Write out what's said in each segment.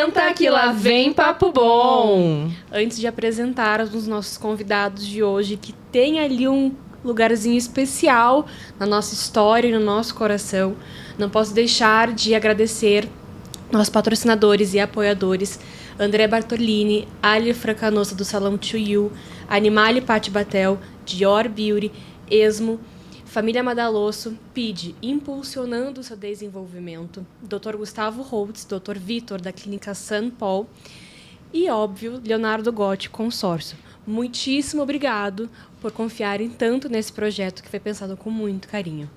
Senta que lá vem papo bom! Antes de apresentar os nossos convidados de hoje, que tem ali um lugarzinho especial na nossa história e no nosso coração, não posso deixar de agradecer nossos patrocinadores e apoiadores, André Bartolini, Ali Francanosa do Salão To You, Animale Patti Batel, Dior Beauty, Esmo, Família Madalosso, PID, impulsionando o seu desenvolvimento, Dr. Gustavo Holtz, Dr. Vitor, da Clínica San Paul e, óbvio, Leonardo Gotti, consórcio. Muitíssimo obrigado por confiarem tanto nesse projeto que foi pensado com muito carinho.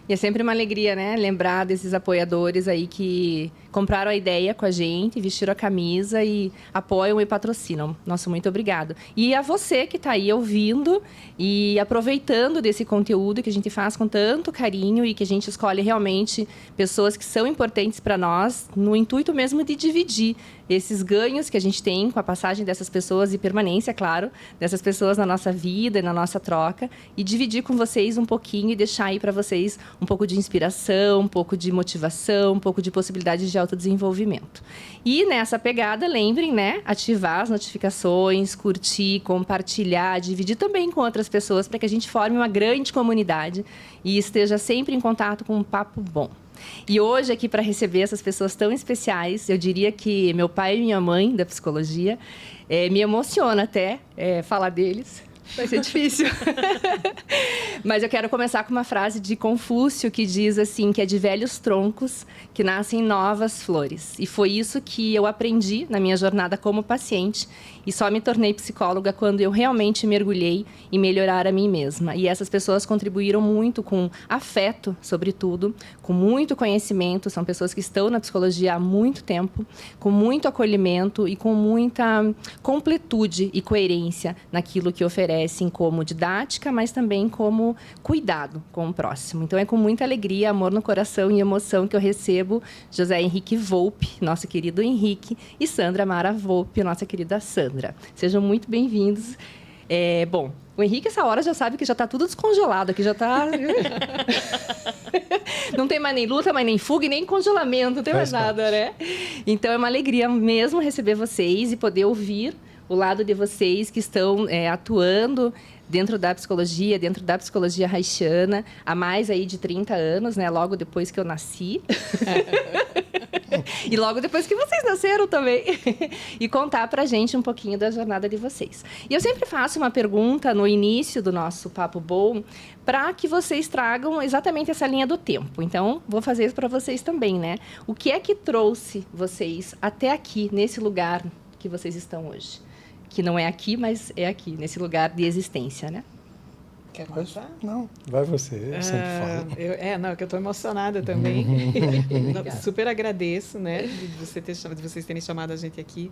E é sempre uma alegria, né? Lembrar desses apoiadores aí que compraram a ideia com a gente, vestiram a camisa e apoiam e patrocinam. Nossa, muito obrigado. E a você que está aí ouvindo e aproveitando desse conteúdo que a gente faz com tanto carinho e que a gente escolhe realmente pessoas que são importantes para nós, no intuito mesmo de dividir esses ganhos que a gente tem com a passagem dessas pessoas e permanência, claro, dessas pessoas na nossa vida e na nossa troca, e dividir com vocês um pouquinho e deixar aí para vocês um pouco de inspiração, um pouco de motivação, um pouco de possibilidades de autodesenvolvimento. E nessa pegada, lembrem, né, ativar as notificações, curtir, compartilhar, dividir também com outras pessoas para que a gente forme uma grande comunidade e esteja sempre em contato com um papo bom. E hoje, aqui, para receber essas pessoas tão especiais, eu diria que meu pai e minha mãe, da psicologia, me emociona até falar deles. Vai ser difícil. Mas eu quero começar com uma frase de Confúcio que diz assim, que é de velhos troncos que nascem novas flores. E foi isso que eu aprendi na minha jornada como paciente e só me tornei psicóloga quando eu realmente mergulhei em melhorar a mim mesma. E essas pessoas contribuíram muito com afeto, sobretudo, com muito conhecimento. São pessoas que estão na psicologia há muito tempo, com muito acolhimento e com muita completude e coerência naquilo que oferecem como didática, mas também como cuidado com o próximo. Então, é com muita alegria, amor no coração e emoção que eu recebo José Henrique Volpe, nosso querido Henrique, e Sandra Mara Volpe, nossa querida Sandra. Sejam muito bem-vindos. Bom, o Henrique, essa hora, já sabe que já está tudo descongelado, que já está... Não tem mais nem luta, mais nem fuga e nem congelamento, não tem mais nada, né? Então, é uma alegria mesmo receber vocês e poder ouvir o lado de vocês que estão atuando dentro da psicologia haitiana, há mais aí de 30 anos, né? Logo depois que eu nasci. E logo depois que vocês nasceram também. E contar pra gente um pouquinho da jornada de vocês. E eu sempre faço uma pergunta no início do nosso Papo Bom, para que vocês tragam exatamente essa linha do tempo. Então, vou fazer isso para vocês também, né? O que é que trouxe vocês até aqui, nesse lugar que vocês estão hoje? Que não é aqui, mas é aqui, nesse lugar de existência, né? Quer começar? Não, vai você, eu sempre falo. É que eu estou emocionada também. Super agradeço, né, de vocês terem chamado a gente aqui.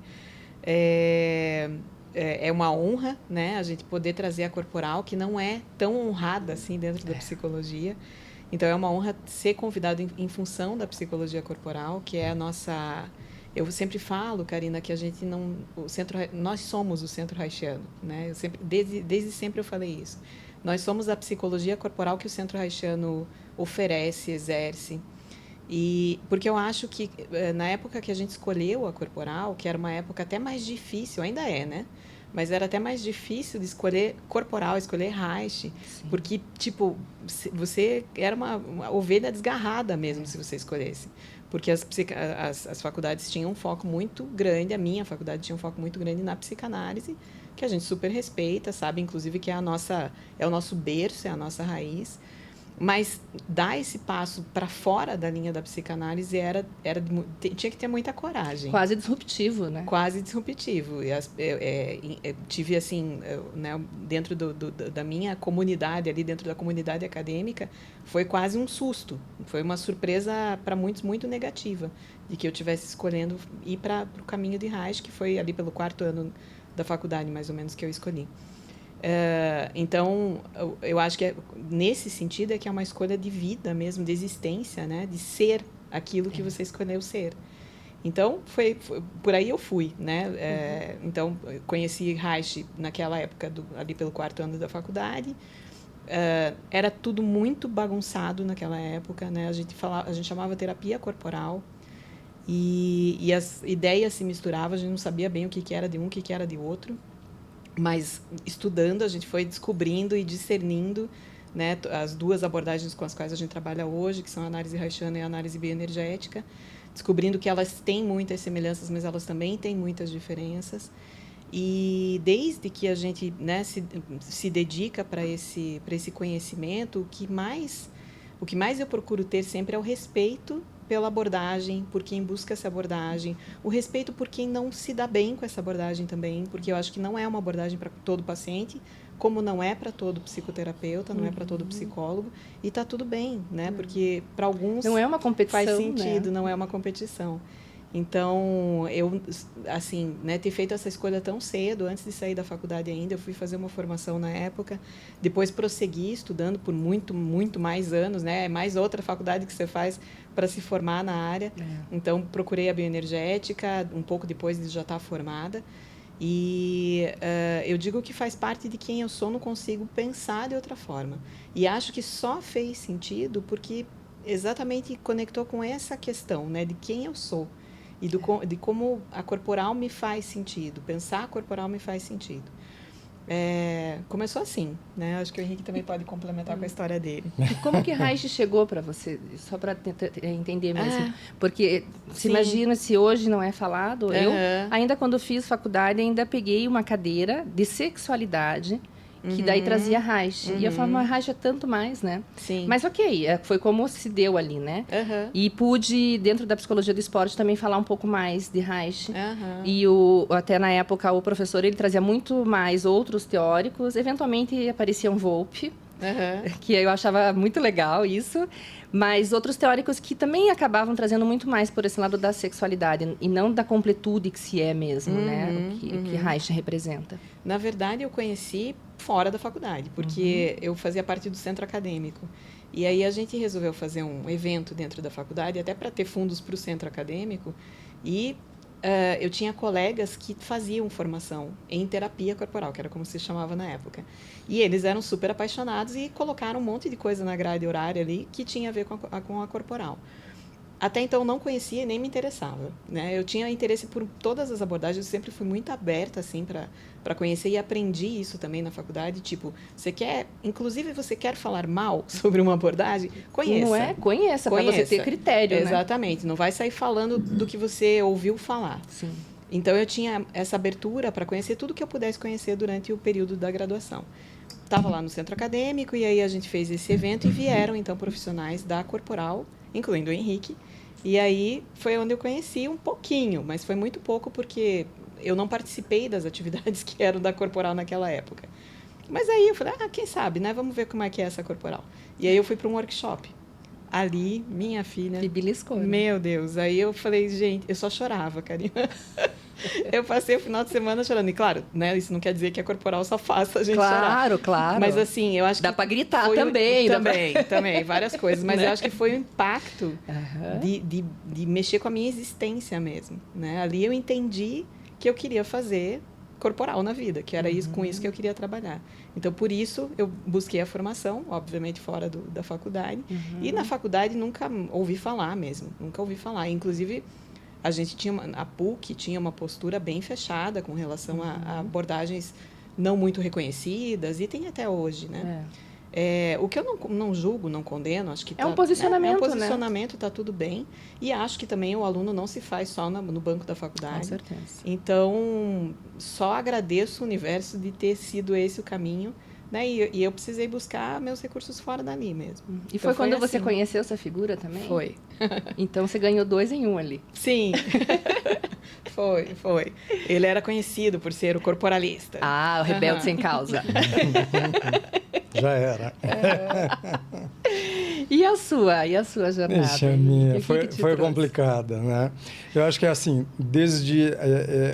É uma honra, né, a gente poder trazer a corporal, que não é tão honrada assim dentro da psicologia. Então, é uma honra ser convidado em função da psicologia corporal, que é a nossa... Eu sempre falo, Karina, que a gente não... nós somos o Centro Haitiano, né? Desde sempre eu falei isso. Nós somos a psicologia corporal que o Centro Haitiano oferece, exerce. E porque eu acho que, na época que a gente escolheu a corporal, que era uma época até mais difícil, ainda é, né? Mas era até mais difícil de escolher corporal, escolher Haiti, porque, tipo, você era uma ovelha desgarrada mesmo, se você escolhesse. Porque as faculdades tinham um foco muito grande, a minha faculdade tinha um foco muito grande na psicanálise, que a gente super respeita, sabe? Inclusive que é o nosso berço, é a nossa raiz. Mas dar esse passo para fora da linha da psicanálise tinha que ter muita coragem. Quase disruptivo, né? Quase disruptivo. Eu tive, assim, né, dentro da minha comunidade, ali dentro da comunidade acadêmica, foi quase um susto. Foi uma surpresa para muitos muito negativa, de que eu estivesse escolhendo ir para o caminho de Reich, que foi ali pelo 4º ano da faculdade, mais ou menos, que eu escolhi. Então, eu acho que nesse sentido é que é uma escolha de vida mesmo, de existência, né? De ser aquilo que você escolheu ser. Então, foi por aí eu fui, né? Então, eu conheci Reich naquela época, ali pelo 4º ano da faculdade. Era tudo muito bagunçado naquela época, né? A gente chamava terapia corporal. E as ideias se misturavam, a gente não sabia bem o que era de um, o que era de outro. Mas estudando, a gente foi descobrindo e discernindo, né, as duas abordagens com as quais a gente trabalha hoje, que são a análise reichiana e a análise bioenergética, descobrindo que elas têm muitas semelhanças, mas elas também têm muitas diferenças. E desde que a gente, né, se dedica para esse conhecimento, o que mais eu procuro ter sempre é o respeito pela abordagem, por quem busca essa abordagem, o respeito por quem não se dá bem com essa abordagem também, porque eu acho que não é uma abordagem para todo paciente, como não é para todo psicoterapeuta, não é para todo psicólogo, e está tudo bem, né? Porque para alguns não é uma competição, faz sentido, né? Não é uma competição. Então, eu, assim, né, ter feito essa escolha tão cedo, antes de sair da faculdade ainda, eu fui fazer uma formação na época, depois prossegui estudando por muito, muito mais anos, né? É mais outra faculdade que você faz para se formar na área. Então, procurei a bioenergética, um pouco depois de já estar formada. E eu digo que faz parte de quem eu sou, não consigo pensar de outra forma. E acho que só fez sentido porque exatamente conectou com essa questão, né, de quem eu sou. E de como a corporal me faz sentido, pensar a corporal me faz sentido. Começou assim, né? Acho que o Henrique também pode complementar com a história dele. E como que Reich chegou para você? Só para entender mesmo. Porque se imagina se hoje não é falado. Eu, ainda quando fiz faculdade, ainda peguei uma cadeira de sexualidade, que daí trazia Reich. E eu falava, mas Reich é tanto mais, né? Sim. Mas ok, foi como se deu ali, né? E pude, dentro da psicologia do esporte, também falar um pouco mais de Reich. E até na época, o professor, ele trazia muito mais outros teóricos. Eventualmente, aparecia um Volpe, que eu achava muito legal isso. Mas outros teóricos que também acabavam trazendo muito mais por esse lado da sexualidade e não da completude que se é mesmo, né? O que Reich representa. Na verdade, eu conheci fora da faculdade, porque eu fazia parte do centro acadêmico. E aí a gente resolveu fazer um evento dentro da faculdade, até para ter fundos para o centro acadêmico. E eu tinha colegas que faziam formação em terapia corporal, que era como se chamava na época. E eles eram super apaixonados e colocaram um monte de coisa na grade horária ali que tinha a ver com a corporal. Até então, não conhecia e nem me interessava, né? Eu tinha interesse por todas as abordagens, eu sempre fui muito aberta, assim, para conhecer e aprendi isso também na faculdade. Tipo, inclusive você quer falar mal sobre uma abordagem? Conheça. Não é? Conheça, para você ter critério, né? Exatamente, não vai sair falando do que você ouviu falar. Sim. Então, eu tinha essa abertura para conhecer tudo que eu pudesse conhecer durante o período da graduação. Estava lá no centro acadêmico e aí a gente fez esse evento e vieram, então, profissionais da corporal, incluindo o Henrique. E aí foi onde eu conheci um pouquinho, mas foi muito pouco porque eu não participei das atividades que eram da corporal naquela época. Mas aí eu falei, quem sabe, né? Vamos ver como é que é essa corporal. E aí eu fui para um workshop. Ali, minha filha... E beliscou, né? Meu Deus. Aí eu falei, gente, eu só chorava, Karina. Eu passei o final de semana chorando. E claro, né, isso não quer dizer que a corporal só faça a gente chorar. Claro. Mas assim, eu acho dá que... para gritar também. Também, várias coisas. Mas eu acho que foi o impacto de mexer com a minha existência mesmo. Né? Ali eu entendi que eu queria fazer corporal na vida, que era com isso que eu queria trabalhar. Então, por isso, eu busquei a formação, obviamente fora da faculdade. E na faculdade nunca ouvi falar mesmo. Nunca ouvi falar. Inclusive... a PUC tinha uma postura bem fechada com relação a abordagens não muito reconhecidas, e tem até hoje, né? O que eu não julgo, não condeno, acho que um posicionamento, é um posicionamento, está tudo bem. E acho que também o aluno não se faz só no banco da faculdade. Com certeza. Então, só agradeço o universo de ter sido esse o caminho, né? E eu precisei buscar meus recursos fora dali mesmo. E então, foi quando você conheceu essa figura também? Foi. Então, você ganhou 2 em 1 ali. Sim. Foi. Ele era conhecido por ser o corporalista. O rebelde sem causa. Já era. E a sua jornada? Ixi, a minha foi complicada, né? Eu acho que assim, desde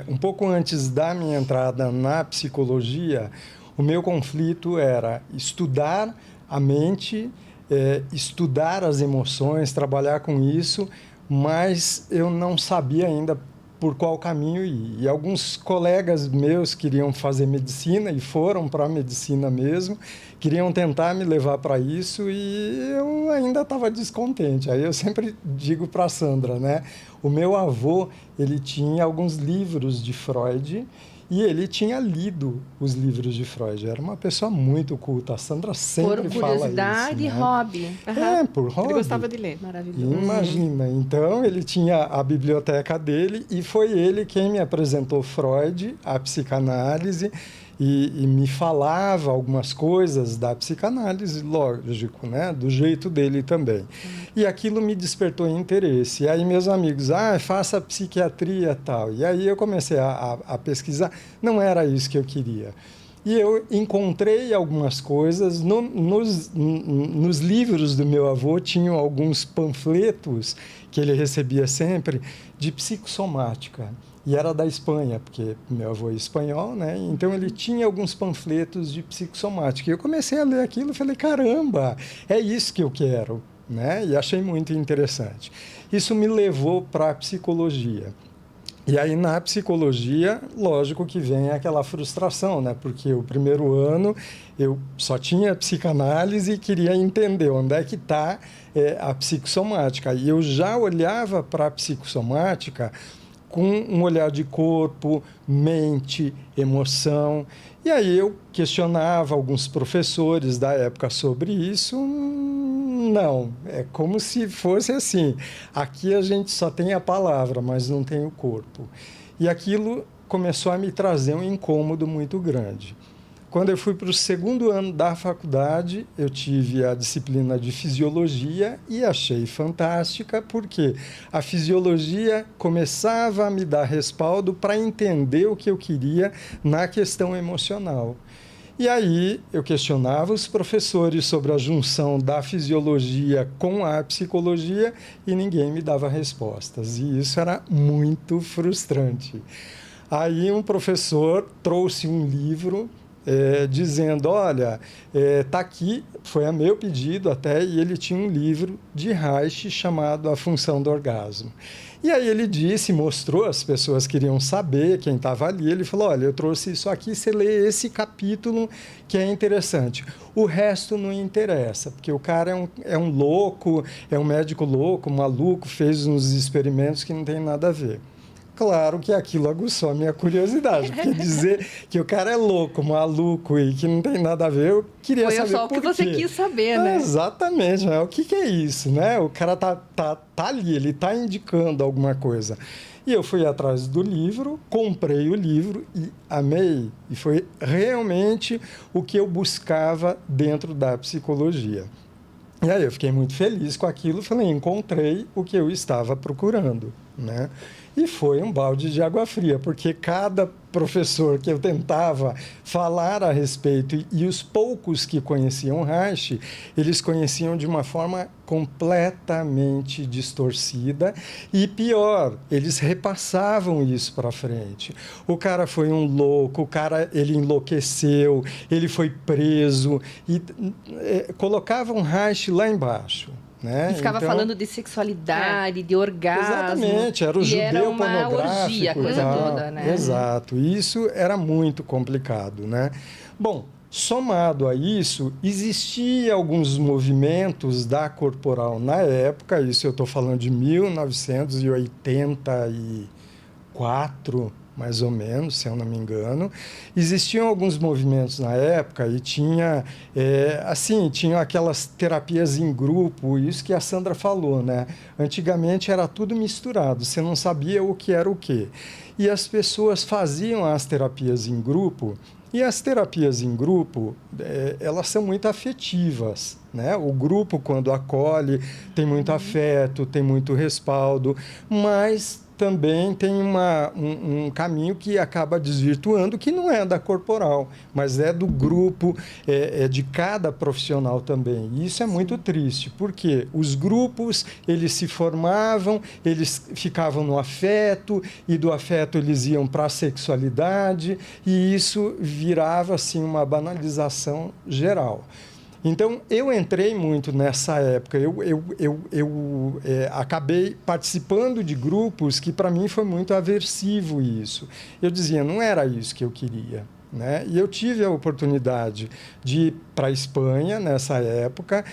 um pouco antes da minha entrada na psicologia, o meu conflito era estudar a mente, estudar as emoções, trabalhar com isso, mas eu não sabia ainda por qual caminho ir. E alguns colegas meus queriam fazer medicina e foram para a medicina mesmo, queriam tentar me levar para isso e eu ainda estava descontente. Aí eu sempre digo para a Sandra, né? O meu avô, ele tinha alguns livros de Freud e ele tinha lido os livros de Freud. Era uma pessoa muito culta. A Sandra sempre fala isso. Por curiosidade e hobby. É, por hobby. Ele gostava de ler. Maravilhoso. Imagina. Então, ele tinha a biblioteca dele e foi ele quem me apresentou Freud, a psicanálise, e me falava algumas coisas da psicanálise, lógico, né? Do jeito dele também. E aquilo me despertou interesse. E aí meus amigos, faça psiquiatria e tal. E aí eu comecei a pesquisar. Não era isso que eu queria. E eu encontrei algumas coisas. Nos livros do meu avô tinham alguns panfletos que ele recebia sempre de psicossomática. E era da Espanha, porque meu avô é espanhol, né? Então ele tinha alguns panfletos de psicossomática. E eu comecei a ler aquilo e falei, caramba, é isso que eu quero, né? E achei muito interessante. Isso me levou para a psicologia. E aí, na psicologia, lógico que vem aquela frustração, né? Porque o primeiro ano eu só tinha psicanálise e queria entender onde é que está a psicossomática. E eu já olhava para a psicossomática com um olhar de corpo, mente, emoção. E aí eu questionava alguns professores da época sobre isso. Não, é como se fosse assim. Aqui a gente só tem a palavra, mas não tem o corpo. E aquilo começou a me trazer um incômodo muito grande. Quando eu fui para o segundo ano da faculdade, eu tive a disciplina de fisiologia e achei fantástica, porque a fisiologia começava a me dar respaldo para entender o que eu queria na questão emocional. E aí eu questionava os professores sobre a junção da fisiologia com a psicologia e ninguém me dava respostas. E isso era muito frustrante. Aí um professor trouxe um livro dizendo, olha, tá aqui, foi a meu pedido até, e ele tinha um livro de Reich chamado A Função do Orgasmo. E aí ele disse, mostrou, as pessoas queriam saber, quem estava ali, ele falou, olha, eu trouxe isso aqui, você lê esse capítulo que é interessante. O resto não interessa, porque o cara é um louco, é um médico louco, maluco, fez uns experimentos que não tem nada a ver. Claro que aquilo aguçou a minha curiosidade, porque dizer que o cara é louco, maluco e que não tem nada a ver, eu queria saber por quê. Foi só o que você quis saber, né? Exatamente, né? O que é isso, né? O cara tá ali, ele tá indicando alguma coisa. E eu fui atrás do livro, comprei o livro e amei. E foi realmente o que eu buscava dentro da psicologia. E aí eu fiquei muito feliz com aquilo, falei, encontrei o que eu estava procurando, né? E foi um balde de água fria, porque cada professor que eu tentava falar a respeito, e os poucos que conheciam Reich, eles conheciam de uma forma completamente distorcida e pior, eles repassavam isso para frente. O cara foi um louco, o cara ele enlouqueceu, ele foi preso e colocavam Reich lá embaixo. Né? E ficava falando de sexualidade, de orgasmo. Exatamente, era o judeu era uma pornográfico. Orgia, a coisa toda, né? Exato, isso era muito complicado, né? Bom, somado a isso, existia alguns movimentos da corporal na época, isso eu estou falando de 1984, mais ou menos, se eu não me engano. Existiam alguns movimentos na época e tinham aquelas terapias em grupo, isso que a Sandra falou, né? Antigamente era tudo misturado, você não sabia o que era o quê. E as pessoas faziam as terapias em grupo, e as terapias em grupo, elas são muito afetivas, né? O grupo, quando acolhe, tem muito afeto, tem muito respaldo, mas também tem um caminho que acaba desvirtuando, que não é da corporal, mas é do grupo, é de cada profissional também. E isso é muito triste, porque os grupos, eles se formavam, eles ficavam no afeto, e do afeto eles iam para a sexualidade, e isso virava assim, uma banalização geral. Então, eu entrei muito nessa época. Acabei participando de grupos que, para mim, foi muito aversivo isso. Eu dizia, não era isso que eu queria. Né? E eu tive a oportunidade de ir para a Espanha nessa época,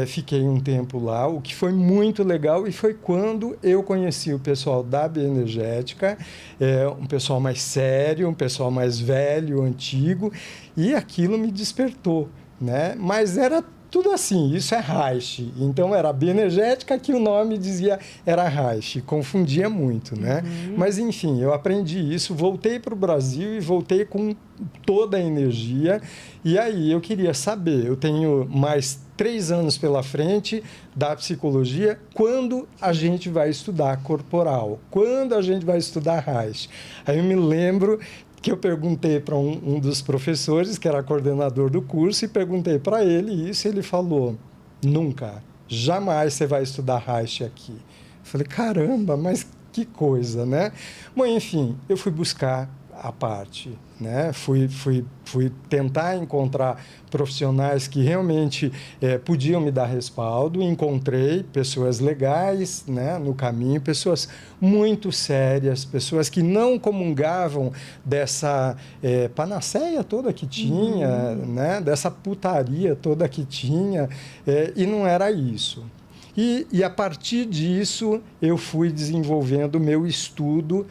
fiquei um tempo lá, o que foi muito legal, e foi quando eu conheci o pessoal da Bioenergética, um pessoal mais sério, um pessoal mais velho, antigo, e aquilo me despertou. Né? Mas era tudo assim, isso é Reich. Então, era a Bioenergética que o nome dizia era Reich. Confundia muito, né? Mas, enfim, eu aprendi isso, voltei para o Brasil e voltei com toda a energia. E aí, eu queria saber, eu tenho mais 3 anos pela frente da psicologia, quando a gente vai estudar corporal? Quando a gente vai estudar Reich? Aí eu me lembro que eu perguntei para um dos professores, que era coordenador do curso, e perguntei para ele isso, e ele falou, nunca, jamais você vai estudar Reich aqui. Eu falei, caramba, mas que coisa, né? Bom, enfim, eu fui buscar a parte, né? Fui tentar encontrar profissionais que realmente podiam me dar respaldo. Encontrei pessoas legais, né, no caminho, pessoas muito sérias, pessoas que não comungavam dessa panaceia toda que tinha, né, dessa putaria toda que tinha, e não era isso. E a partir disso, eu fui desenvolvendo o meu estudo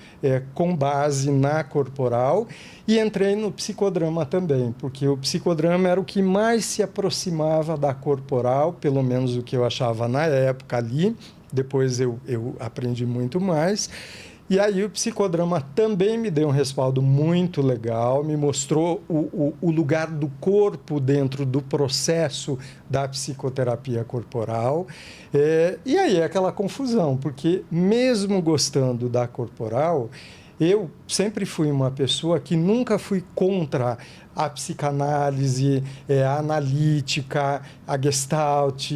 com base na corporal e entrei no psicodrama também, porque o psicodrama era o que mais se aproximava da corporal, pelo menos o que eu achava na época ali. Depois eu aprendi muito mais. E aí o psicodrama também me deu um respaldo muito legal, me mostrou o lugar do corpo dentro do processo da psicoterapia corporal. E aí é aquela confusão, porque mesmo gostando da corporal, eu sempre fui uma pessoa que nunca fui contra a psicanálise, a analítica, a gestalt,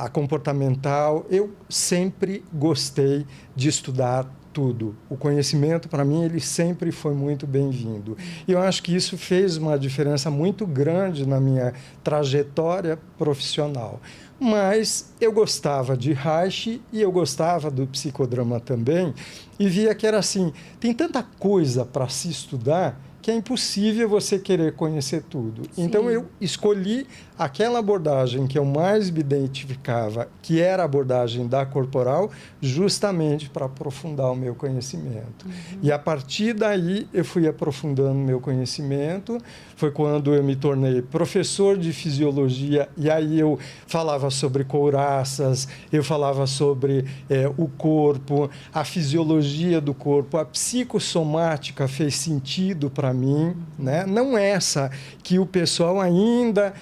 a comportamental. Eu sempre gostei de estudar tudo. O conhecimento, para mim, ele sempre foi muito bem-vindo. E eu acho que isso fez uma diferença muito grande na minha trajetória profissional. Mas eu gostava de Reich e eu gostava do psicodrama também, e via que era assim, tem tanta coisa para se estudar que é impossível você querer conhecer tudo. Sim. Então, eu escolhi aquela abordagem que eu mais me identificava, que era a abordagem da corporal, justamente para aprofundar o meu conhecimento. E, a partir daí, eu fui aprofundando o meu conhecimento. Foi quando eu me tornei professor de fisiologia, e aí eu falava sobre couraças, eu falava sobre o corpo, a fisiologia do corpo, a psicossomática fez sentido para mim, né? Não essa que o pessoal ainda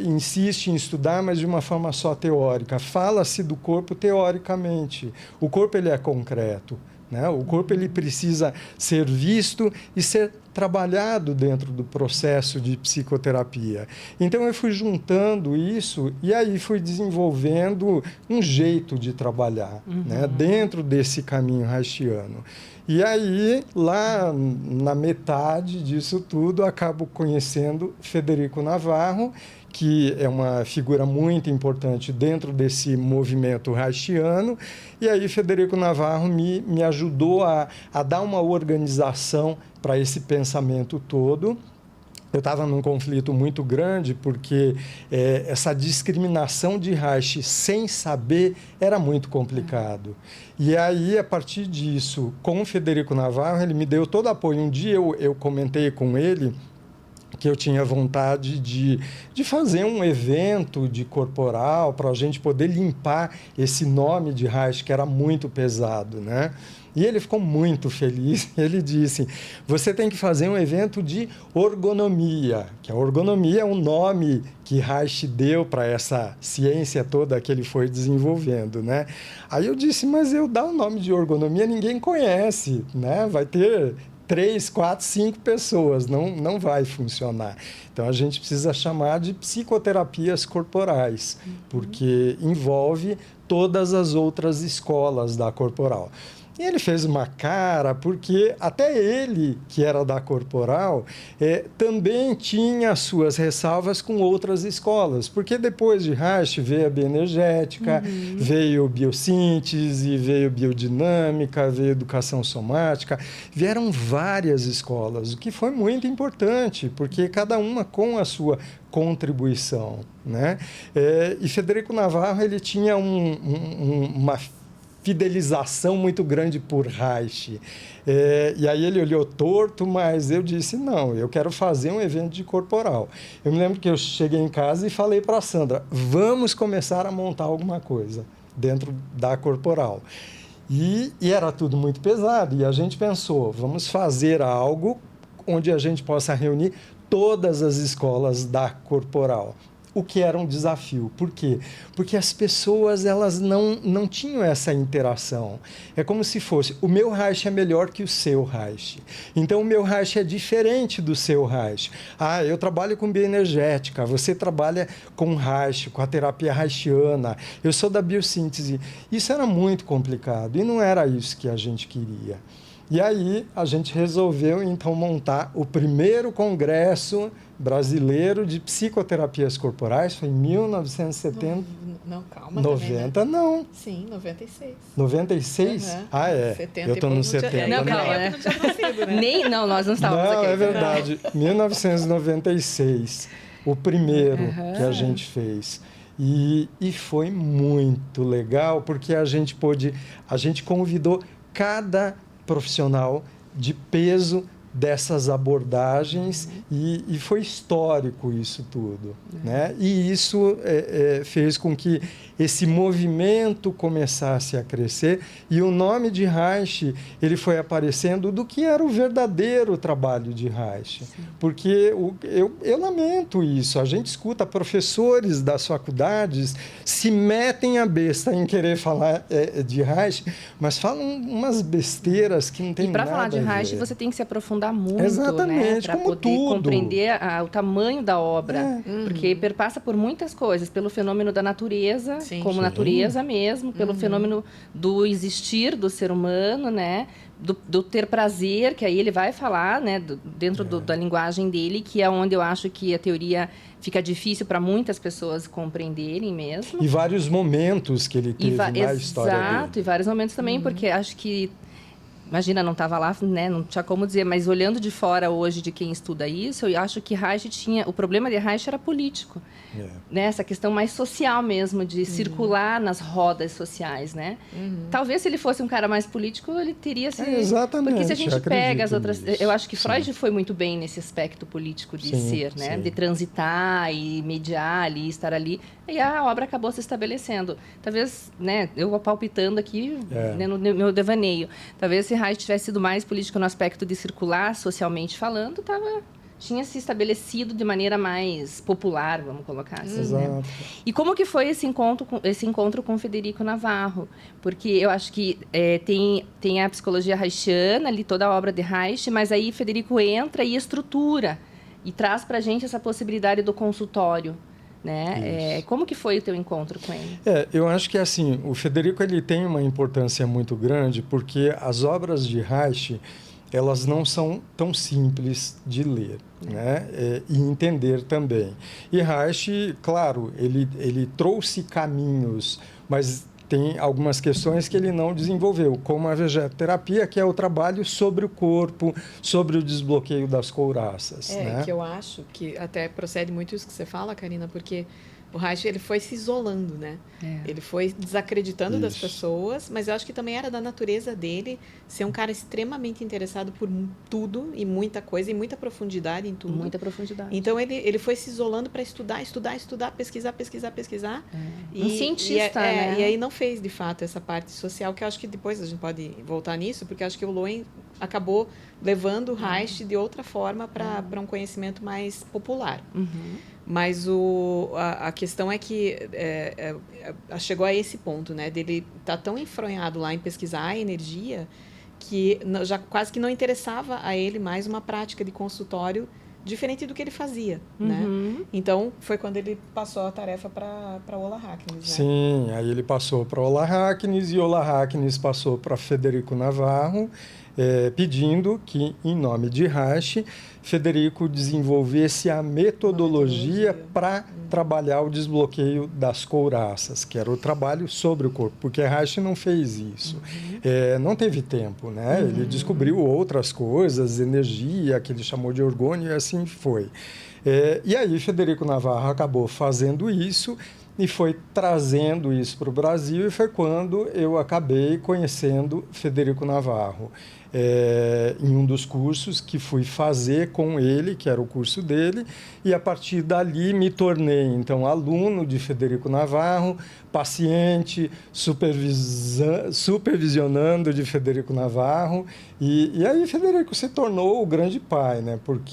insiste em estudar, mas de uma forma só teórica. Fala-se do corpo teoricamente. O corpo ele é concreto, né? O corpo ele precisa ser visto e ser trabalhado dentro do processo de psicoterapia. Então, eu fui juntando isso e aí fui desenvolvendo um jeito de trabalhar, né, dentro desse caminho reichiano. E aí, lá na metade disso tudo, acabo conhecendo Federico Navarro, que é uma figura muito importante dentro desse movimento reichiano. E aí, Federico Navarro me ajudou a dar uma organização para esse pensamento todo. Eu estava num conflito muito grande, porque essa discriminação de Reich sem saber era muito complicado. E aí, a partir disso, com o Federico Navarro, ele me deu todo apoio. Um dia eu comentei com ele que eu tinha vontade de fazer um evento de corporal para a gente poder limpar esse nome de Reich, que era muito pesado, né? E ele ficou muito feliz. Ele disse, você tem que fazer um evento de ergonomia, que a ergonomia é um nome que Reich deu para essa ciência toda que ele foi desenvolvendo, né? Aí eu disse, mas eu dar o nome de ergonomia, ninguém conhece, né? Vai ter 3, 4, 5 pessoas, não vai funcionar. Então, a gente precisa chamar de psicoterapias corporais, porque envolve todas as outras escolas da corporal. E ele fez uma cara, porque até ele, que era da corporal, também tinha suas ressalvas com outras escolas. Porque depois de Reich veio a bioenergética, veio biossíntese, veio biodinâmica, veio educação somática. Vieram várias escolas, o que foi muito importante, porque cada uma com a sua contribuição, né? E Frederico Navarro, ele tinha uma fidelização muito grande por Reich. E aí ele olhou torto, mas eu disse, não, eu quero fazer um evento de corporal. Eu me lembro que eu cheguei em casa e falei para a Sandra, vamos começar a montar alguma coisa dentro da corporal. E era tudo muito pesado, e a gente pensou, vamos fazer algo onde a gente possa reunir todas as escolas da corporal. O que era um desafio. Por quê? Porque as pessoas elas não tinham essa interação. É como se fosse, o meu Reich é melhor que o seu Reich. Então, o meu Reich é diferente do seu Reich. Eu trabalho com bioenergética, você trabalha com Reich, com a terapia reichiana, eu sou da biossíntese. Isso era muito complicado e não era isso que a gente queria. E aí, a gente resolveu, então, montar o primeiro congresso brasileiro de psicoterapias corporais, foi em 1970. Não, calma. 90, também, né? não. Sim, 96. 96? Uhum. É. 70 eu estou no 70. Não, calma, não tinha nascido, né? Não, nós não estávamos aqui. Não, é verdade. 1996, o primeiro que a gente fez. E foi muito legal, porque a gente convidou cada profissional de peso dessas abordagens e foi histórico isso tudo, né? E isso fez com que esse movimento começasse a crescer e o nome de Reich ele foi aparecendo do que era o verdadeiro trabalho de Reich. Sim. Porque eu lamento isso, a gente escuta professores das faculdades se metem a besta em querer falar de Reich, mas falam umas besteiras que não tem nada a ver. E para falar de Reich você tem que se aprofundar muito, exatamente, né? Para poder compreender o tamanho da obra, porque perpassa por muitas coisas, pelo fenômeno da natureza, sim, como natureza mesmo, pelo fenômeno do existir do ser humano, né? Do ter prazer, que aí ele vai falar, né? Dentro da linguagem dele, que é onde eu acho que a teoria fica difícil para muitas pessoas compreenderem mesmo. E vários momentos que ele teve na história dele. Exato, e vários momentos também, porque acho que imagina, não estava lá, né? Não tinha como dizer, mas olhando de fora hoje de quem estuda isso, eu acho que Reich tinha... O problema de Reich era político. Né? Essa questão mais social mesmo, de circular nas rodas sociais, né? Talvez se ele fosse um cara mais político, ele teria se... exatamente. Porque se a gente pega as outras... Nisso. Eu acho que Freud foi muito bem nesse aspecto político de ser, né? De transitar e mediar ali, estar ali. E a obra acabou se estabelecendo. Talvez, né? Eu palpitando aqui, né, no meu devaneio. Talvez se Reich tivesse sido mais político no aspecto de circular, socialmente falando, tinha se estabelecido de maneira mais popular, vamos colocar assim. Exato. Né? E como que foi esse encontro com Federico Navarro? Porque eu acho que tem a psicologia reichiana, ali toda a obra de Reich, mas aí Federico entra e estrutura e traz para a gente essa possibilidade do consultório. Né? Como que foi o teu encontro com ele? Eu acho que assim, o Federico ele tem uma importância muito grande porque as obras de Reich elas não são tão simples de ler, né? E entender também. E Reich, claro, ele trouxe caminhos, mas tem algumas questões que ele não desenvolveu, como a vegetoterapia, que é o trabalho sobre o corpo, sobre o desbloqueio das couraças. Né? Que eu acho que até procede muito isso que você fala, Karina, porque o Reich ele foi se isolando, né? Ele foi desacreditando das pessoas, mas eu acho que também era da natureza dele ser um cara extremamente interessado por tudo e muita coisa e muita profundidade em tudo. Muita profundidade. Então ele foi se isolando para estudar, pesquisar. Um cientista, né? E aí não fez de fato essa parte social, que eu acho que depois a gente pode voltar nisso, porque eu acho que o Lowen acabou levando o Reich de outra forma para um conhecimento mais popular. Mas a questão é que chegou a esse ponto, né? Dele estar tão enfronhado lá em pesquisar a energia que já quase que não interessava a ele mais uma prática de consultório diferente do que ele fazia, né? Então, foi quando ele passou a tarefa para Ola Hacknes, né? Sim, aí ele passou para Ola Hacknes e Ola Hacknes passou para Federico Navarro, pedindo que, em nome de Reich, Federico desenvolvesse a metodologia para trabalhar o desbloqueio das couraças, que era o trabalho sobre o corpo, porque Reich não fez isso. Não teve tempo, né? Ele descobriu outras coisas, energia, que ele chamou de orgônio, e assim foi. E aí Federico Navarro acabou fazendo isso e foi trazendo isso para o Brasil, e foi quando eu acabei conhecendo Federico Navarro. Em um dos cursos que fui fazer com ele, que era o curso dele, e a partir dali me tornei, então, aluno de Federico Navarro, paciente, supervisionando de Federico Navarro, e aí Federico se tornou o grande pai, né? Porque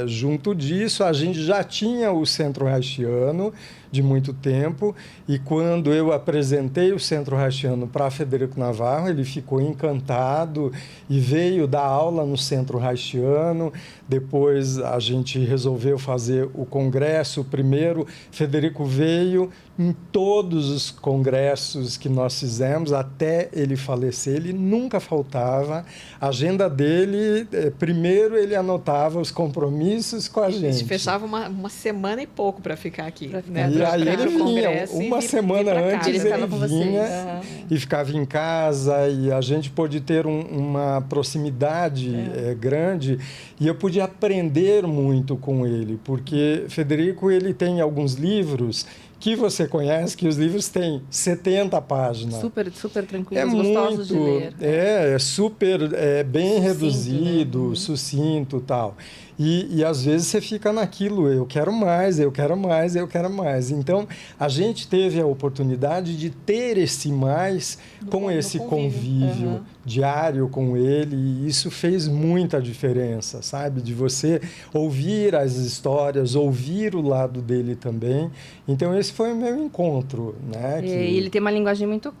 junto disso a gente já tinha o Centro Reichiano de muito tempo, e quando eu apresentei o Centro Reichiano para Federico Navarro, ele ficou encantado e veio dar aula no Centro Reichiano. Depois a gente resolveu fazer o congresso. Primeiro, Federico veio em todos os congressos que nós fizemos, até ele falecer, ele nunca faltava. A agenda dele, primeiro ele anotava os compromissos com a gente. A gente fechava uma semana e pouco para ficar aqui. Né? E aí ele vinha, uma semana antes ele vinha e ficava em casa, e a gente pôde ter uma proximidade grande, e eu pude aprender muito com ele, porque Federico ele tem alguns livros que você conhece, que os livros têm 70 páginas. Super tranquilos, gostosos de ler. É super bem sucinto, reduzido, sucinto e tal. E às vezes você fica naquilo, eu quero mais, eu quero mais, eu quero mais. Então, a gente teve a oportunidade de ter esse mais com esse convívio diário com ele, e isso fez muita diferença, sabe? De você ouvir as histórias, ouvir o lado dele também. Então, esse foi o meu encontro, né? E ele tem uma linguagem muito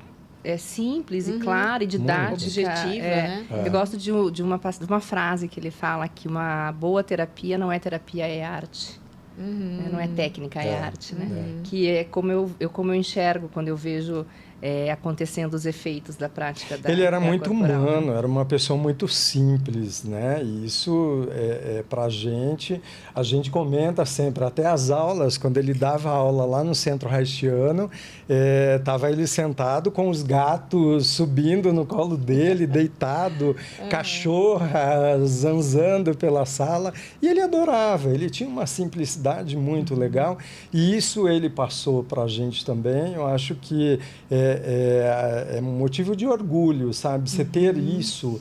simples e clara e didática. Objetiva, né? Eu gosto de uma frase que ele fala, que uma boa terapia não é terapia, é arte. Não é técnica, é arte, né? Que é como eu enxergo quando eu vejo acontecendo os efeitos da prática da Ele era muito corporal, humano, né? era uma pessoa muito simples, né? E isso, para a gente comenta sempre, até as aulas, quando ele dava aula lá no Centro Reichiano, estava ele sentado com os gatos subindo no colo dele, deitado, cachorra zanzando pela sala, e ele adorava, ele tinha uma simplicidade muito legal, e isso ele passou para a gente também. Eu acho que é um motivo de orgulho, sabe? Você ter isso,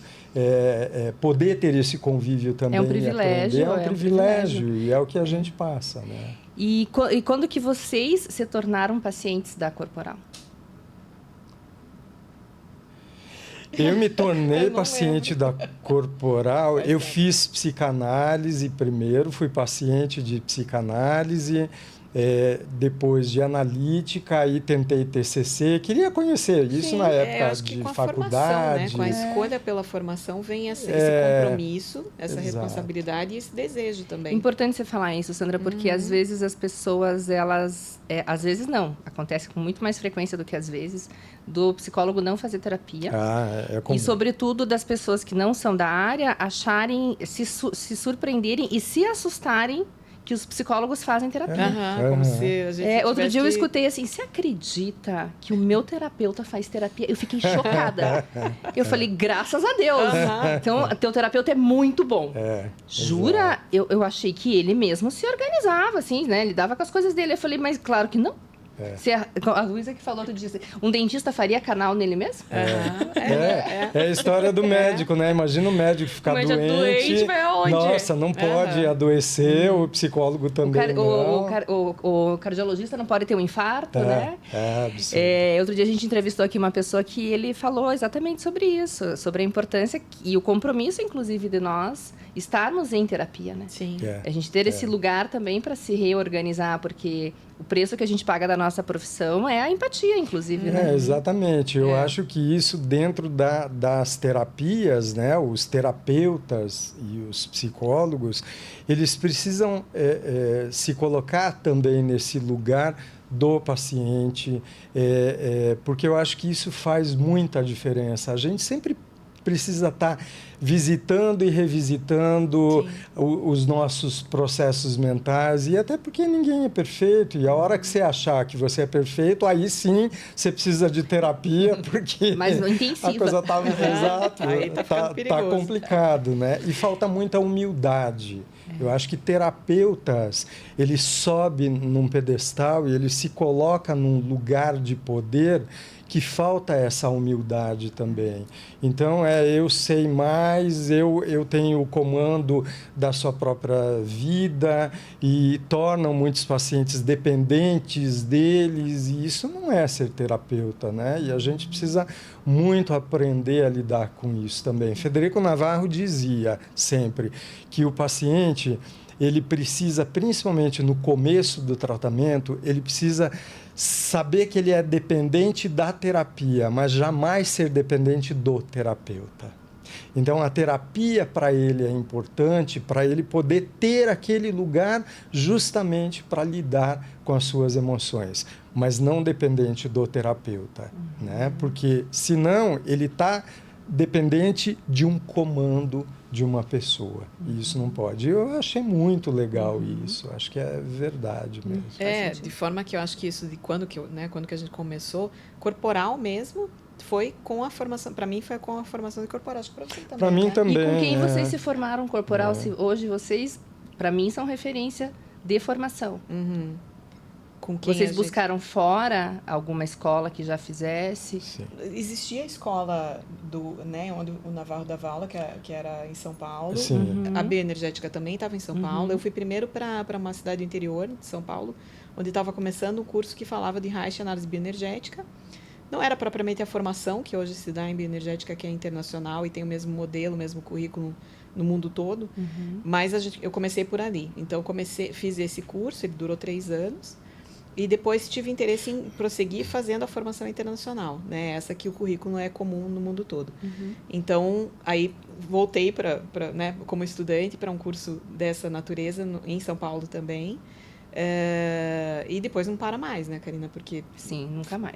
poder ter esse convívio também. É um privilégio. É um privilégio, e é o que a gente passa, né? E quando que vocês se tornaram pacientes da Corporal? Eu me tornei paciente da Corporal. Eu fiz psicanálise primeiro, fui paciente de psicanálise, depois de analítica, aí tentei TCC. Queria conhecer isso. Sim, na época de faculdade. Formação, né? Com a escolha pela formação vem esse compromisso, essa responsabilidade e esse desejo também. Importante você falar isso, Sandra, porque às vezes as pessoas, elas... às vezes não, acontece com muito mais frequência do que às vezes, do psicólogo não fazer terapia. E, sobretudo, das pessoas que não são da área acharem, se surpreenderem e se assustarem que os psicólogos fazem terapia. Como se a gente outro dia eu escutei assim, você acredita que o meu terapeuta faz terapia? Eu fiquei chocada. Eu falei, graças a Deus. Então, teu terapeuta é muito bom. Jura? Eu achei que ele mesmo se organizava, assim, né? Ele dava com as coisas dele. Eu falei, mas claro que não. A Luísa que falou outro dia, um dentista faria canal nele mesmo? É a história do médico, né? Imagina o médico ficar doente. Vai aonde? Nossa, não pode adoecer, o psicólogo também o cardiologista não pode ter um infarto, né? Outro dia a gente entrevistou aqui uma pessoa que ele falou exatamente sobre isso, sobre a importância e o compromisso, inclusive, de nós estarmos em terapia, né? Sim. A gente ter esse lugar também para se reorganizar, porque o preço que a gente paga da nossa profissão é a empatia, inclusive, né? Exatamente. Eu acho que isso dentro das terapias, né, os terapeutas e os psicólogos, eles precisam se colocar também nesse lugar do paciente, porque eu acho que isso faz muita diferença. A gente sempre precisa estar visitando e revisitando os nossos processos mentais, e até porque ninguém é perfeito, e a hora que você achar que você é perfeito, aí sim você precisa de terapia, porque mas não intensiva. A coisa tá complicado, né? E falta muita humildade. Eu acho que terapeutas, ele sobe num pedestal e ele se coloca num lugar de poder que falta essa humildade também. Então, eu sei mais, eu tenho o comando da sua própria vida, e tornam muitos pacientes dependentes deles, e isso não é ser terapeuta, né? E a gente precisa muito aprender a lidar com isso também. Frederico Navarro dizia sempre que o paciente, ele precisa, principalmente no começo do tratamento, ele precisa saber que ele é dependente da terapia, mas jamais ser dependente do terapeuta. Então, a terapia para ele é importante, para ele poder ter aquele lugar justamente para lidar com as suas emoções, mas não dependente do terapeuta, né? Porque, senão, ele está dependente de um comando de uma pessoa. E isso não pode. Eu achei muito legal isso. Acho que é verdade mesmo. De forma que eu acho que isso de quando que a gente começou, corporal mesmo, foi com a formação. Para mim foi com a formação de corporal. Acho que para você também. Para mim também. E com quem vocês se formaram corporal? Se hoje vocês, para mim, são referência de formação. Com quem vocês buscaram fora alguma escola que já fizesse? Sim. Existia a escola onde o Navarro dava aula, que era em São Paulo. Sim. A bioenergética também estava em São Paulo. Eu fui primeiro para uma cidade do interior de São Paulo, onde estava começando um curso que falava de Reich e análise bioenergética. Não era propriamente a formação que hoje se dá em bioenergética, que é internacional e tem o mesmo modelo, o mesmo currículo no mundo todo, mas eu comecei por ali. Então, fiz esse curso, ele durou 3 anos. E depois tive interesse em prosseguir fazendo a formação internacional, né? Essa que o currículo é comum no mundo todo. Então, aí voltei como estudante para um curso dessa natureza em São Paulo também. E depois não para mais, né, Karina? Porque... Sim, nunca mais.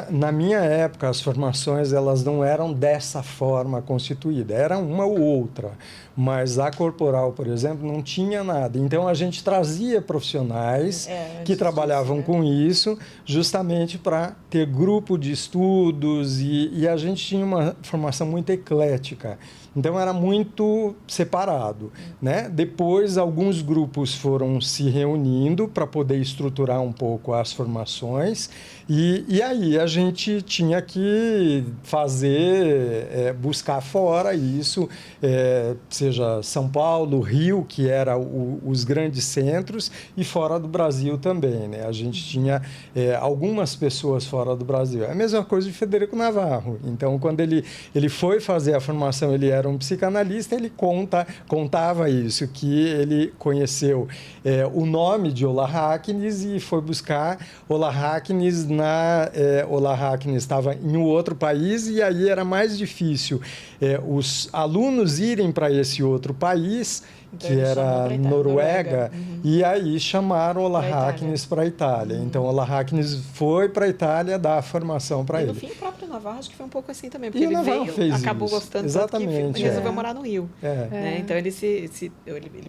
Na minha época, as formações elas não eram dessa forma constituída. Era uma ou outra. Mas a corporal, por exemplo, não tinha nada. Então, a gente trazia profissionais que trabalhavam com isso justamente para ter grupo de estudos, e a gente tinha uma formação muito eclética. Então, era muito separado, né? Depois, alguns grupos foram se reunindo para poder estruturar um pouco as formações, e aí a gente tinha que buscar fora isso, seja São Paulo, Rio, que eram os grandes centros, e fora do Brasil também, né? A gente tinha algumas pessoas fora do Brasil. É a mesma coisa de Frederico Navarro. Então, quando ele foi fazer a formação, ele era um psicanalista, ele contava isso, que ele conheceu o nome de Ola Hacknes e foi buscar Ola Hacknes Ola Hacknes estava em um outro país, e aí era mais difícil os alunos irem para esse outro país, então, que era Noruega, e aí chamaram Ola Hacknes para a Itália. Então, Ola Hacknes foi para a Itália dar a formação para ele. E no fim, o próprio Navarro, acho que foi um pouco assim também, porque ele acabou gostando, exatamente, que resolveu morar no Rio. Né? Então, ele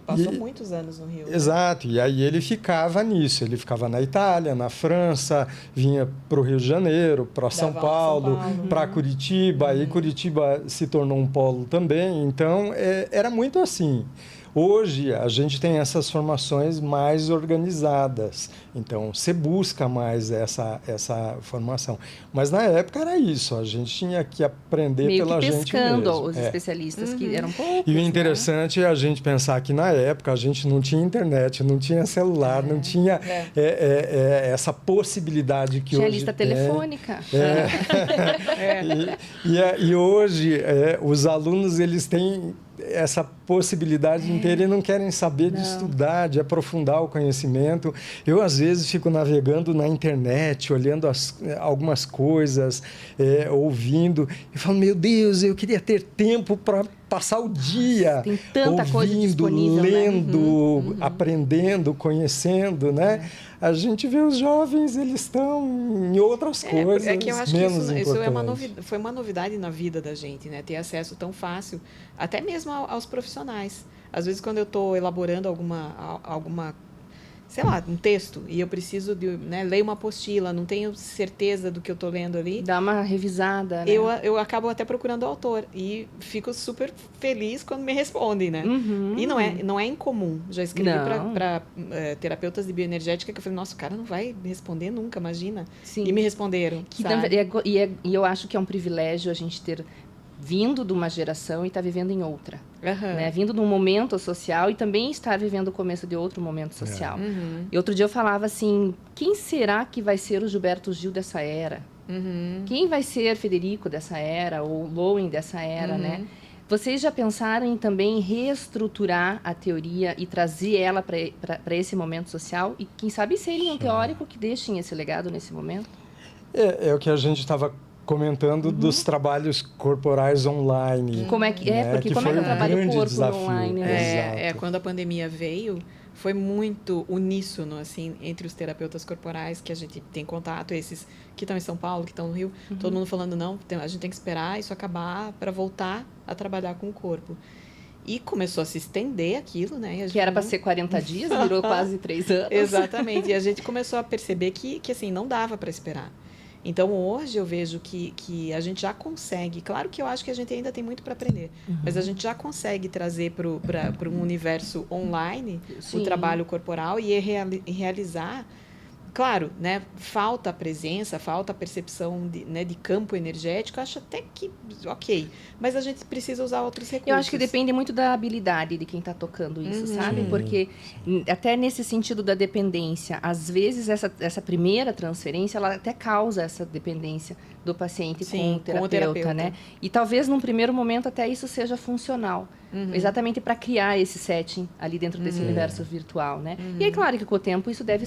passou muitos anos no Rio. Exato, e aí ele ficava nisso, ele ficava na Itália, na França, vinha para o Rio de Janeiro, para São Paulo, para Curitiba, aí Curitiba se tornou um polo também, então era muito assim. Hoje, a gente tem essas formações mais organizadas. Então, você busca mais essa formação. Mas, na época, era isso. A gente tinha que aprender pela gente mesmo. Pescando os especialistas, que eram poucos. E o interessante é a gente pensar que, na época, a gente não tinha internet, não tinha celular, não tinha essa possibilidade que tinha hoje lista telefônica. E hoje, os alunos, eles têm essa possibilidade de ter e não querem saber de estudar, de aprofundar o conhecimento. Eu, às vezes, fico navegando na internet, olhando algumas coisas, ouvindo, e falo, meu Deus, eu queria ter tempo para passar o dia tem tanta ouvindo, coisa disponível, lendo, aprendendo, conhecendo, né? A gente vê os jovens, eles estão em outras coisas É que eu acho menos que isso importantes. foi uma novidade na vida da gente, né? Ter acesso tão fácil, até mesmo aos profissionais. Às vezes, quando eu estou elaborando alguma, sei lá, um texto, e eu preciso ler uma apostila, não tenho certeza do que eu estou lendo ali, Dá uma revisada, né? eu acabo até procurando o autor e fico super feliz quando me respondem, né? E não é incomum. Já escrevi para terapeutas de bioenergética que eu falei, nossa, o cara não vai me responder nunca, imagina. Sim. E me responderam, sabe? E eu acho que é um privilégio a gente ter vindo de uma geração e estar vivendo em outra. Né? Vindo de um momento social e também estar vivendo o começo de outro momento social. E outro dia eu falava assim, quem será que vai ser o Gilberto Gil dessa era? Quem vai ser Federico dessa era? Ou Lowen dessa era, né? Vocês já pensaram em também reestruturar a teoria e trazer ela para esse momento social? E quem sabe serem um teórico que deixem esse legado nesse momento? É o que a gente estava comentando dos trabalhos corporais online. Como é que né? porque que como é que eu trabalho o corpo desafio. online? Né? Exato. Quando a pandemia veio, foi muito uníssono, assim, entre os terapeutas corporais que a gente tem contato, esses que estão em São Paulo, que estão no Rio, todo mundo falando, não, a gente tem que esperar isso acabar para voltar a trabalhar com o corpo. E começou a se estender aquilo, né? Que era para ser 40 dias, virou quase 3 anos. Exatamente. E a gente começou a perceber que assim, não dava para esperar. Então, hoje eu vejo que a gente já consegue, claro que eu acho que a gente ainda tem muito para aprender, mas a gente já consegue trazer para um universo online o trabalho corporal e realizar. Claro, né, falta a presença, falta a percepção de campo energético, acho até que ok, mas a gente precisa usar outros recursos. Eu acho que depende muito da habilidade de quem está tocando isso, sabe? Porque até nesse sentido da dependência, às vezes essa primeira transferência, ela até causa essa dependência do paciente com o terapeuta, né? E talvez num primeiro momento até isso seja funcional. Exatamente para criar esse setting ali dentro desse universo virtual, né? E é claro que com o tempo isso deve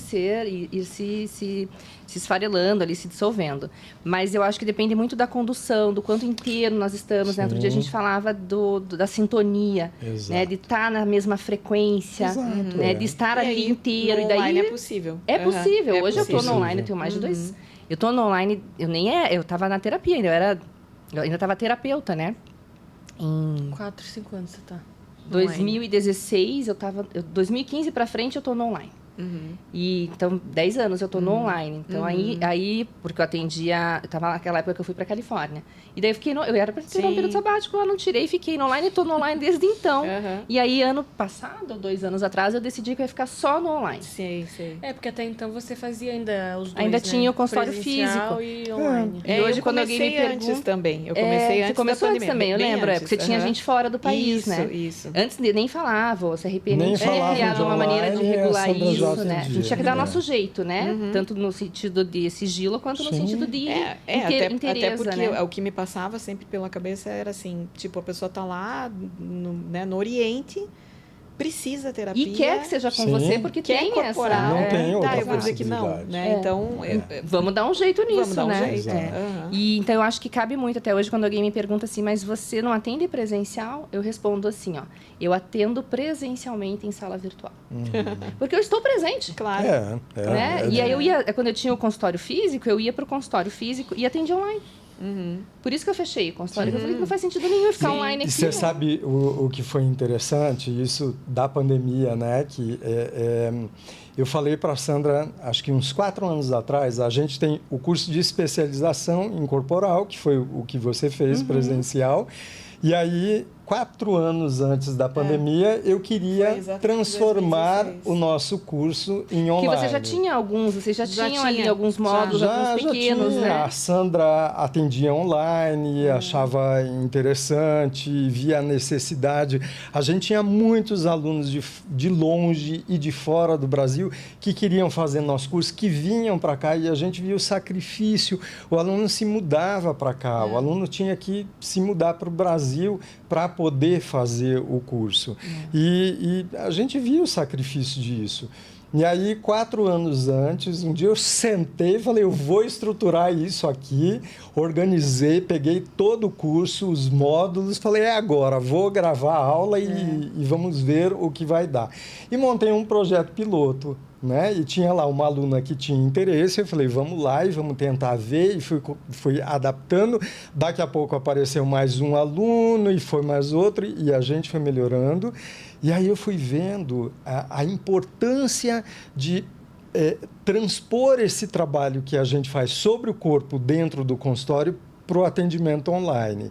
ir se esfarelando ali, se dissolvendo. Mas eu acho que depende muito da condução, do quanto inteiro nós estamos, né? Outro dia a gente falava da sintonia, né? De estar na mesma frequência, né? De estar ali inteiro. E daí é possível. É possível. Hoje eu estou no online, eu tenho mais de 2... Eu estou no online, eu estava na terapia ainda, eu ainda estava terapeuta, né? Em 4, 5 anos você tá. 2016, 2015 para frente eu tô no online. E então 10 anos eu tô no online. Então aí porque eu atendia, eu tava naquela época que eu fui para Califórnia. E daí eu era para tirar um período sabático, eu não tirei, fiquei no online e tô no online desde então. E aí ano passado, 2 anos atrás, eu decidi que eu ia ficar só no online. Sim. Porque até então você fazia ainda os dois, ainda né? tinha o consultório Presencial físico e online. E hoje quando alguém me pergunta, antes também. Eu comecei antes você começou da antes também, eu lembro, porque você tinha gente fora do país, né? Isso. Antes de nem falava, o CRP nem tinha falava criado uma maneira de regular isso, né? A gente tinha que dar nosso jeito, né? Tanto no sentido de sigilo quanto no sentido de até interesa, porque né? o que me passava sempre pela cabeça era assim, tipo, a pessoa tá lá no Oriente, precisa terapia. E quer que seja com você, porque quer tem essa... Não tem outra eu vou dizer que não, né? Então... Vamos dar um jeito nisso, vamos dar um né? jeito. E então eu acho que cabe muito até hoje quando alguém me pergunta assim, mas você não atende presencial? Eu respondo assim, ó, eu atendo presencialmente em sala virtual. Porque eu estou presente. Claro. Né? E aí quando eu tinha o consultório físico, eu ia para o consultório físico e atendia online. Por isso que eu fechei o consultório. Eu falei que não faz sentido nenhum ficar online aqui. E você sabe o que foi interessante, isso da pandemia, né? Que eu falei para a Sandra, acho que uns 4 anos atrás, a gente tem o curso de especialização em corporal, que foi o que você fez presencial. E aí, 4 anos antes da pandemia, eu queria transformar o nosso curso em online. Que você já tinha alguns, vocês já tinham ali alguns módulos, alguns pequenos, já tinha. né? A Sandra atendia online, achava interessante, via a necessidade. A gente tinha muitos alunos de longe e de fora do Brasil que queriam fazer nosso curso, que vinham para cá e a gente via o sacrifício. O aluno se mudava para cá, o aluno tinha que se mudar para o Brasil para poder fazer o curso. E a gente viu o sacrifício disso. E aí, 4 anos antes, um dia eu sentei e falei, eu vou estruturar isso aqui, organizei, peguei todo o curso, os módulos, falei, é agora, vou gravar a aula e vamos ver o que vai dar. E montei um projeto piloto, né? E tinha lá uma aluna que tinha interesse, eu falei, vamos lá e vamos tentar ver, e fui adaptando. Daqui a pouco apareceu mais um aluno e foi mais outro, e a gente foi melhorando. E aí eu fui vendo a importância de transpor esse trabalho que a gente faz sobre o corpo dentro do consultório para o atendimento online.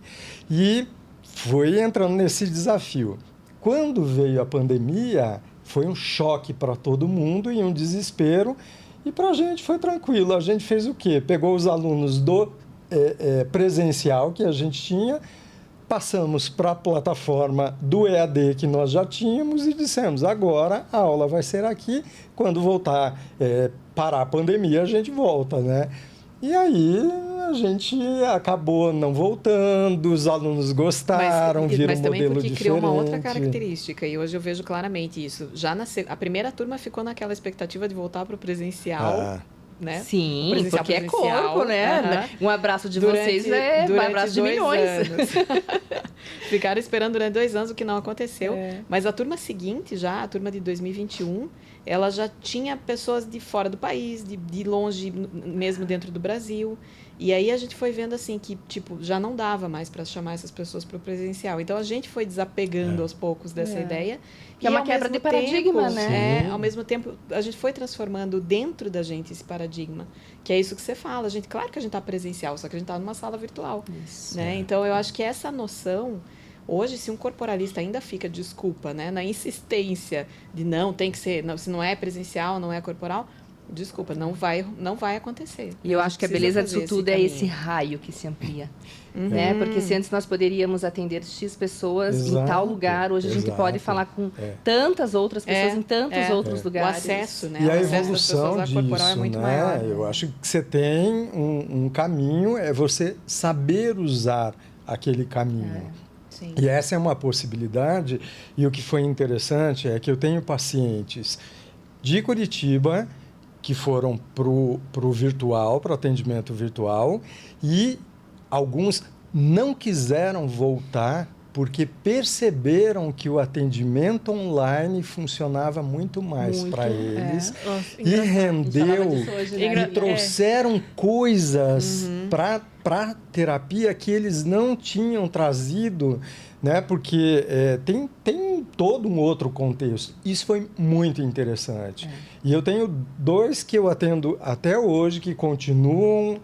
E fui entrando nesse desafio. Quando veio a pandemia, foi um choque para todo mundo e um desespero. E para a gente foi tranquilo. A gente fez o quê? Pegou os alunos do presencial que a gente tinha, passamos para a plataforma do EAD que nós já tínhamos e dissemos, agora a aula vai ser aqui, quando voltar, parar a pandemia, a gente volta, né? E aí a gente acabou não voltando, os alunos gostaram, viram um modelo diferente. Mas também porque criou uma outra característica, e hoje eu vejo claramente isso. Já a primeira turma ficou naquela expectativa de voltar para o presencial, né? Sim, porque é corpo, né? Um abraço de vocês um abraço de milhões. Ficaram esperando durante 2 anos, o que não aconteceu. Mas a turma seguinte, a turma de 2021, ela já tinha pessoas de fora do país, de longe, mesmo dentro do Brasil. E aí a gente foi vendo assim que já não dava mais para chamar essas pessoas para o presencial. Então a gente foi desapegando aos poucos dessa ideia. Que é uma quebra de paradigma, né? Ao mesmo tempo, a gente foi transformando dentro da gente esse paradigma. Que é isso que você fala. Claro que a gente está presencial, só que a gente está numa sala virtual. Isso. Né? Então eu acho que essa noção, hoje, se um corporalista ainda fica, desculpa, né, na insistência de não, tem que ser, não, se não é presencial, não é corporal, desculpa, não vai acontecer. E eu acho que a beleza disso tudo é esse raio que se amplia. Né? Porque se antes nós poderíamos atender X pessoas em tal lugar, hoje a gente pode falar com tantas outras pessoas em tantos outros lugares. O acesso, né? E a evolução disso, é muito maior. Eu acho que você tem um caminho, é você saber usar aquele caminho. Sim. E essa é uma possibilidade. E o que foi interessante é que eu tenho pacientes de Curitiba que foram para o virtual, para o atendimento virtual, e alguns não quiseram voltar porque perceberam que o atendimento online funcionava muito mais para eles e rendeu e trouxeram coisas para a terapia que eles não tinham trazido, né? Porque tem todo um outro contexto. Isso foi muito interessante. E eu tenho 2 que eu atendo até hoje que continuam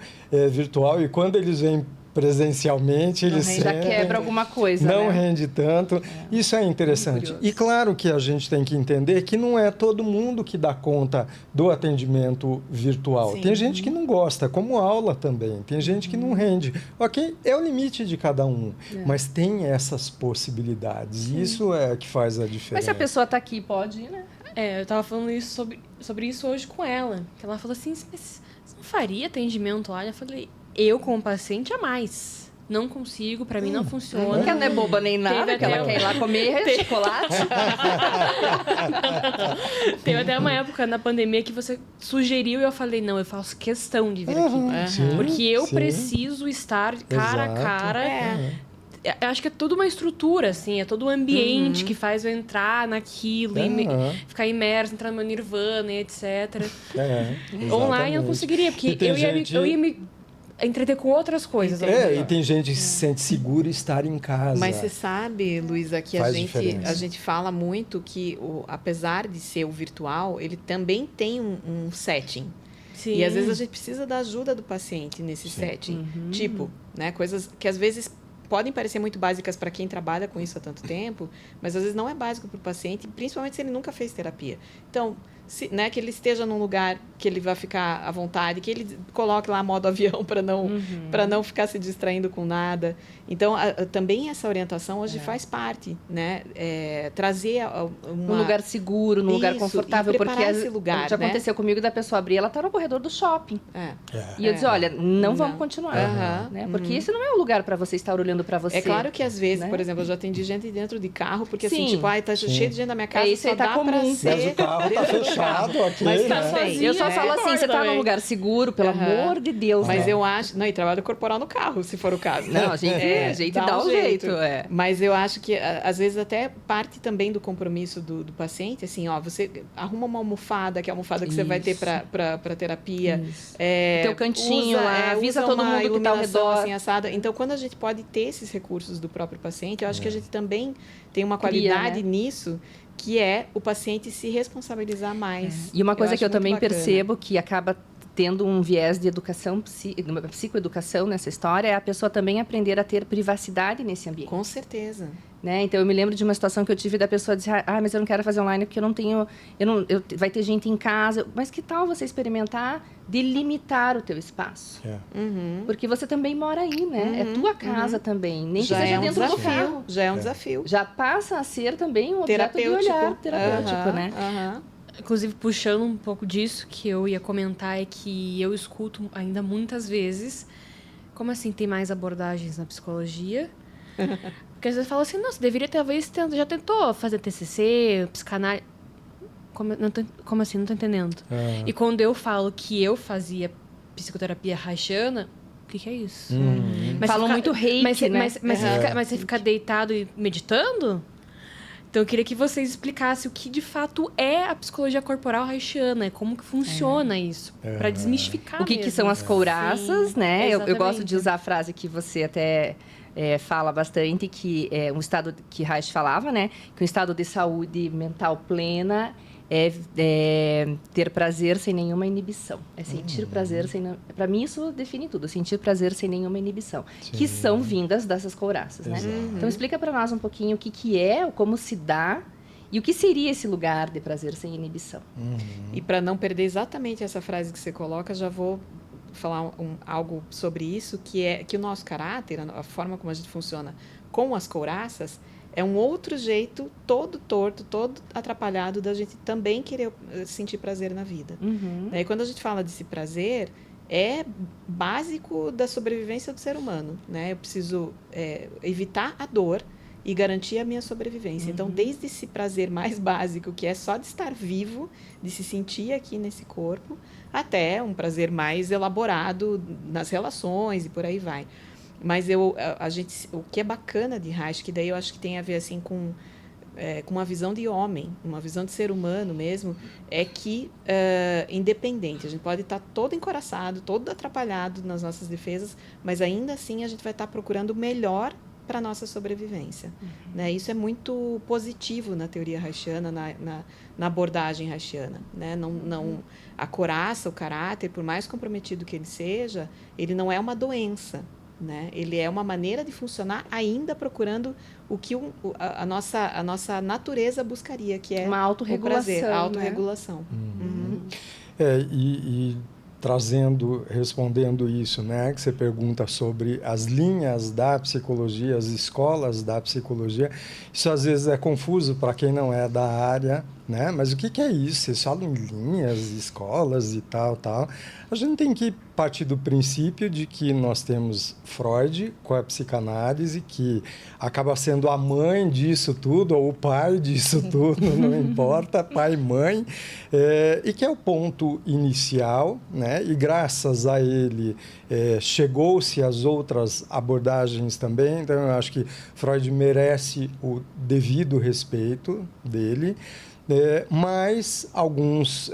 virtual, e quando eles vêm presencialmente, eles já quebra alguma coisa, não rende tanto. Isso é interessante. E claro que a gente tem que entender que não é todo mundo que dá conta do atendimento virtual. Sim. Tem gente que não gosta, como aula também. Tem gente que não rende. Ok, é o limite de cada um. Mas tem essas possibilidades. Sim. Isso é que faz a diferença. Mas se a pessoa está aqui, pode ir, né? Eu estava falando isso sobre isso hoje com ela. Que ela falou assim, mas você não faria atendimento lá? Eu falei, eu como paciente, jamais. Não consigo, pra mim não funciona. Porque ela não é boba nem nada, que ela quer ir lá comer chocolate. Teve até uma época na pandemia que você sugeriu e eu falei, não, eu faço questão de vir aqui. Sim, porque eu preciso estar cara a cara. Eu acho que é toda uma estrutura, assim, é todo um ambiente que faz eu entrar naquilo, e ficar imerso, entrar no meu nirvana, e etc. Online eu não conseguiria, porque eu ia me entreter com outras coisas. E tem gente que se sente segura estar em casa. Mas você sabe, Luísa, que a gente fala muito que, apesar de ser o virtual, ele também tem um setting. Sim. E às vezes a gente precisa da ajuda do paciente nesse setting. Tipo, né, coisas que às vezes podem parecer muito básicas para quem trabalha com isso há tanto tempo, mas às vezes não é básico para o paciente, principalmente se ele nunca fez terapia. Então, né, que ele esteja num lugar que ele vai ficar à vontade, que ele coloque lá modo avião para não ficar se distraindo com nada. Então, também essa orientação hoje faz parte, né? Trazer um lugar seguro, num lugar confortável, porque esse lugar, já aconteceu comigo da pessoa abrir, ela está no corredor do shopping. E eu disse, olha, não vamos continuar, né? Porque esse não é o lugar para você estar olhando para você. É claro que às vezes, né? por exemplo, eu já atendi gente dentro de carro, porque assim, tipo, tá cheio de gente na minha casa, isso só tá dá comum. pra ser... Mas o carro tá fechado aqui, mas né? tá sozinho, eu só falo assim, você tá num lugar seguro, pelo amor de Deus. Mas eu acho... Não, e trabalho corporal no carro, se for o caso. Não, a gente dá um jeito. Mas eu acho que, às vezes, até parte também do compromisso do paciente, assim, ó, você arruma uma almofada, que é a almofada que você vai ter para terapia. Teu cantinho lá, avisa todo mundo que tá ao redor. Assim, assada. Então, quando a gente pode ter esses recursos do próprio paciente, eu acho que a gente também tem uma qualidade nisso, que é o paciente se responsabilizar mais. E uma coisa que eu também percebo que acaba tendo um viés de educação, psicoeducação nessa história, é a pessoa também aprender a ter privacidade nesse ambiente. Com certeza. Né? Então, eu me lembro de uma situação que eu tive da pessoa dizer, mas eu não quero fazer online porque eu não tenho... vai ter gente em casa. Mas que tal você experimentar delimitar o teu espaço? Porque você também mora aí, né? É tua casa também. Nem que seja dentro do carro. Já é um desafio. Já passa a ser também um objeto de olhar terapêutico, né? Inclusive, puxando um pouco disso, que eu ia comentar, é que eu escuto ainda muitas vezes, como assim, tem mais abordagens na psicologia? Porque às vezes fala assim, nossa, deveria talvez, já tentou fazer TCC, psicanálise... Como assim? Não tô entendendo. E quando eu falo que eu fazia psicoterapia haitiana, o que é isso? Mas falam muito reiki, né? Mas você fica deitado e meditando? Então, eu queria que vocês explicassem o que, de fato, é a psicologia corporal haitiana, como que funciona isso, para desmistificar o que são as couraças, né? Eu gosto de usar a frase que você até fala bastante, que é um estado que Reich falava, né? Que um estado de saúde mental plena é ter prazer sem nenhuma inibição. É sentir prazer sem... Para mim, isso define tudo. Sentir prazer sem nenhuma inibição. Sim. Que são vindas dessas couraças, né? Então, explica para nós um pouquinho o que é, como se dá e o que seria esse lugar de prazer sem inibição. E para não perder exatamente essa frase que você coloca, já vou falar algo sobre isso, que é que o nosso caráter, a forma como a gente funciona com as couraças, é um outro jeito, todo torto, todo atrapalhado, da gente também querer sentir prazer na vida. E quando a gente fala desse prazer, é básico da sobrevivência do ser humano, né? Eu preciso evitar a dor e garantir a minha sobrevivência. Então, desde esse prazer mais básico, que é só de estar vivo, de se sentir aqui nesse corpo, até um prazer mais elaborado nas relações e por aí vai. Mas o que é bacana de Reich, que daí eu acho que tem a ver assim com uma visão de homem, uma visão de ser humano mesmo, é que, independente, a gente pode estar todo encoraçado, todo atrapalhado nas nossas defesas, mas ainda assim a gente vai estar procurando o melhor para a nossa sobrevivência. Né? Isso é muito positivo na teoria reichiana, na abordagem reichiana. Né? A couraça, o caráter, por mais comprometido que ele seja, ele não é uma doença. Né? Ele é uma maneira de funcionar ainda procurando o que a nossa natureza buscaria, que é uma autorregulação, o prazer, a autorregulação. E respondendo isso, né, que você pergunta sobre as linhas da psicologia, as escolas da psicologia, isso às vezes é confuso para quem não é da área, né? Mas o que é isso? Vocês falam em linhas, escolas e tal. A gente tem que partir do princípio de que nós temos Freud com a psicanálise, que acaba sendo a mãe disso tudo, ou o pai disso tudo, não importa, pai e mãe, e que é o ponto inicial, né? E graças a ele chegou-se às outras abordagens também, então eu acho que Freud merece o devido respeito dele. Mas alguns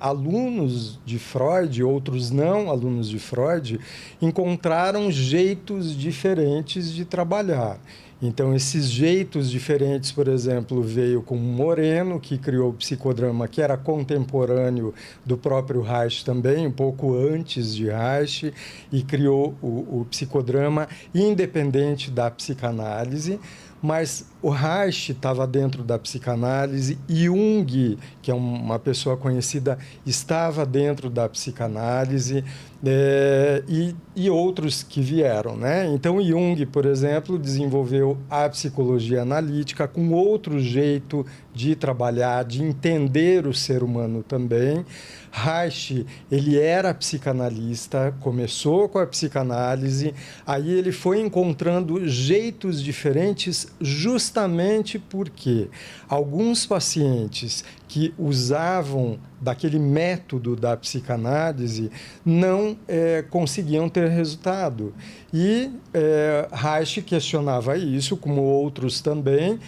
alunos de Freud, outros não alunos de Freud, encontraram jeitos diferentes de trabalhar. Então, esses jeitos diferentes, por exemplo, veio com Moreno, que criou o psicodrama, que era contemporâneo do próprio Reich também, um pouco antes de Reich, e criou o psicodrama independente da psicanálise. mas o Reich estava dentro da psicanálise, Jung, que é uma pessoa conhecida, estava dentro da psicanálise, e outros que vieram, né? Então, Jung, por exemplo, desenvolveu a psicologia analítica com outro jeito de trabalhar, de entender o ser humano também. Reich, ele era psicanalista, começou com a psicanálise, aí ele foi encontrando jeitos diferentes justamente porque alguns pacientes que usavam daquele método da psicanálise não conseguiam ter resultado. E Reich questionava isso, como outros também,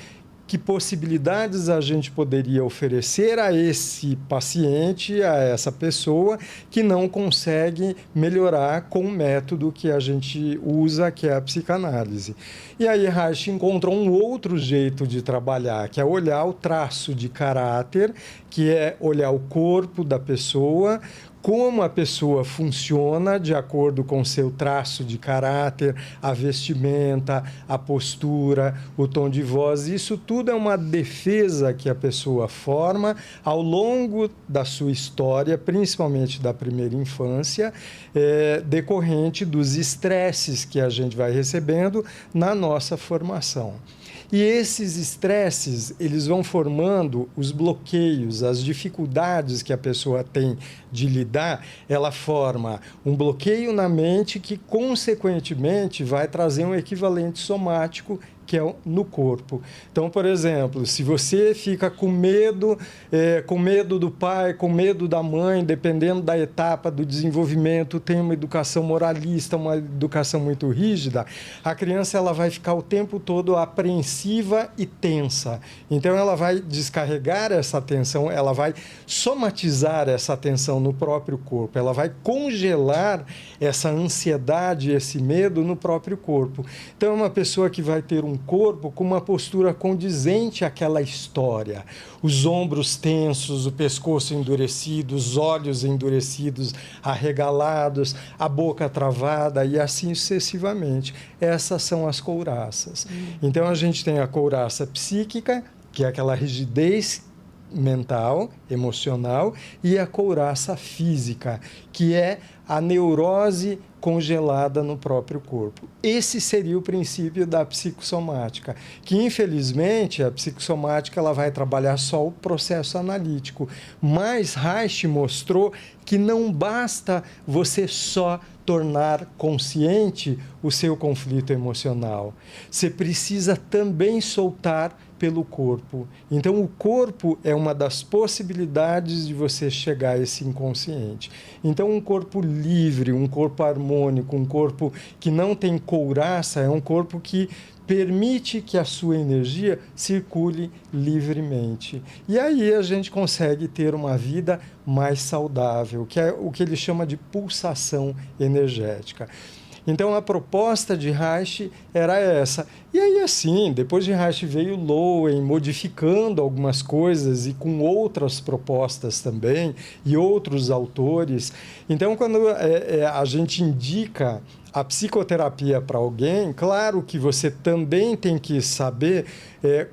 que possibilidades a gente poderia oferecer a esse paciente, a essa pessoa que não consegue melhorar com o método que a gente usa, que é a psicanálise. E aí Reich encontrou um outro jeito de trabalhar, que é olhar o traço de caráter, que é olhar o corpo da pessoa, como a pessoa funciona de acordo com seu traço de caráter, a vestimenta, a postura, o tom de voz. Isso tudo é uma defesa que a pessoa forma ao longo da sua história, principalmente da primeira infância, decorrente dos estresses que a gente vai recebendo na nossa formação. E esses estresses, eles vão formando os bloqueios, as dificuldades que a pessoa tem de lidar, ela forma um bloqueio na mente que, consequentemente, vai trazer um equivalente somático que é no corpo. Então, por exemplo, se você fica com medo do pai, com medo da mãe, dependendo da etapa do desenvolvimento, tem uma educação moralista, uma educação muito rígida, a criança ela vai ficar o tempo todo apreensiva e tensa. Então, ela vai descarregar essa tensão, ela vai somatizar essa tensão no próprio corpo, ela vai congelar essa ansiedade, esse medo no próprio corpo. Então, é uma pessoa que vai ter um corpo com uma postura condizente àquela história. Os ombros tensos, o pescoço endurecido, os olhos endurecidos, arregalados, a boca travada e assim sucessivamente. Essas são as couraças. Então, a gente tem a couraça psíquica, que é aquela rigidez mental, emocional, e a couraça física, que é a neurose congelada no próprio corpo. Esse seria o princípio da psicossomática, que infelizmente a psicossomática ela vai trabalhar só o processo analítico, mas Reich mostrou que não basta você só tornar consciente o seu conflito emocional. Você precisa também soltar pelo corpo. Então, o corpo é uma das possibilidades de você chegar a esse inconsciente. Então, um corpo livre, um corpo harmônico, um corpo que não tem couraça, é um corpo que permite que a sua energia circule livremente. E aí a gente consegue ter uma vida mais saudável, que é o que ele chama de pulsação energética. Então, a proposta de Reich era essa. E aí, assim, depois de Reich veio Lowen, modificando algumas coisas e com outras propostas também, e outros autores. Então, quando a gente indica a psicoterapia para alguém, claro que você também tem que saber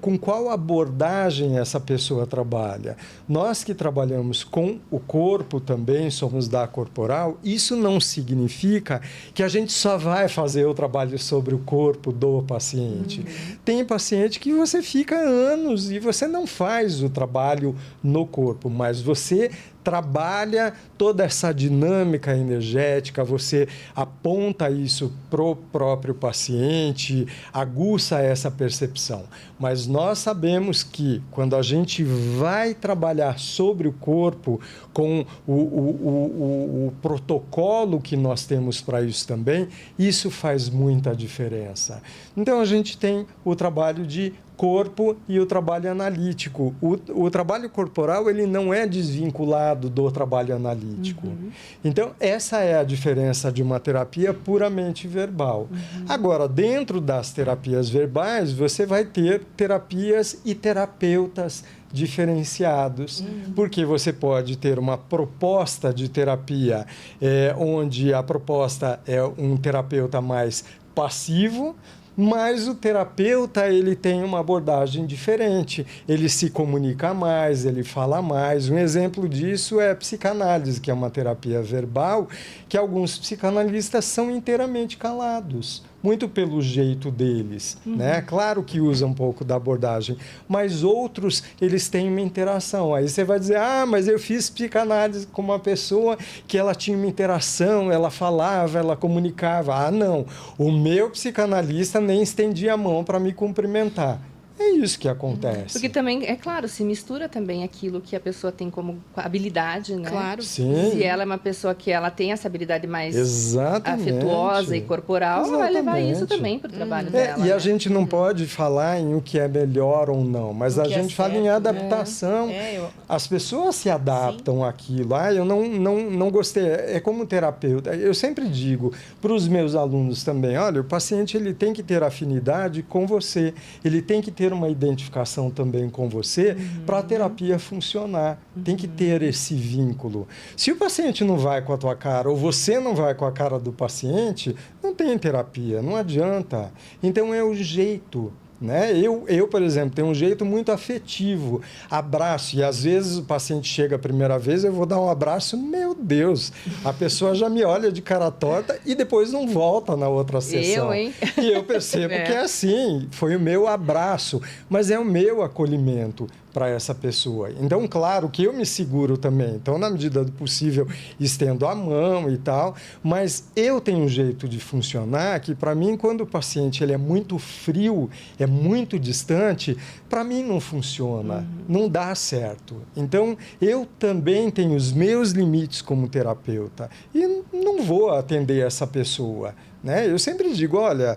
com qual abordagem essa pessoa trabalha. Nós que trabalhamos com o corpo também, somos da corporal, isso não significa que a gente só vai fazer o trabalho sobre o corpo do paciente. Tem paciente que você fica anos e você não faz o trabalho no corpo, mas você trabalha toda essa dinâmica energética, você aponta isso para o próprio paciente, aguça essa percepção. Mas nós sabemos que quando a gente vai trabalhar sobre o corpo, com o protocolo que nós temos para isso também, isso faz muita diferença. Então, a gente tem o trabalho de corpo e o trabalho analítico. O trabalho corporal ele não é desvinculado do trabalho analítico. Então, essa é a diferença de uma terapia puramente verbal. Agora, dentro das terapias verbais, você vai ter terapias e terapeutas diferenciados, porque você pode ter uma proposta de terapia onde a proposta é um terapeuta mais passivo, Mas o terapeuta, ele tem uma abordagem diferente. Ele se comunica mais, ele fala mais. Um exemplo disso é a psicanálise, que é uma terapia verbal, que alguns psicanalistas são inteiramente calados. Muito pelo jeito deles, né? Claro que usa um pouco da abordagem, mas outros, eles têm uma interação. Aí você vai dizer, mas eu fiz psicanálise com uma pessoa que ela tinha uma interação, ela falava, ela comunicava. Não, o meu psicanalista nem estendia a mão para me cumprimentar. É isso que acontece. Porque também, é claro, se mistura também aquilo que a pessoa tem como habilidade, né? Claro. Sim. Se ela é uma pessoa que ela tem essa habilidade mais Exatamente. afetuosa e corporal, ela vai levar isso também para o trabalho dela. E a né? gente não pode falar em o que é melhor ou não, mas O a que é gente fala certo, em adaptação. As pessoas se adaptam àquilo. Eu não gostei. É como terapeuta. Eu sempre digo para os meus alunos também, olha, o paciente ele tem que ter afinidade com você, ele tem que ter uma identificação também com você para a terapia funcionar. Tem que ter esse vínculo. Se o paciente não vai com a tua cara ou você não vai com a cara do paciente, não tem terapia, não adianta. Então é o jeito. Né? Eu, por exemplo, tenho um jeito muito afetivo, abraço, e às vezes o paciente chega a primeira vez, eu vou dar um abraço, meu Deus, a pessoa já me olha de cara torta e depois não volta na outra sessão. Hein? E eu percebo que é assim, foi o meu abraço, mas é o meu acolhimento para essa pessoa. Então, claro que eu me seguro também. Então, na medida do possível, estendo a mão e tal, mas eu tenho um jeito de funcionar que, para mim, quando o paciente ele é muito frio, é muito distante, para mim não funciona, não dá certo. Então, eu também tenho os meus limites como terapeuta e não vou atender essa pessoa. Né? Eu sempre digo, olha,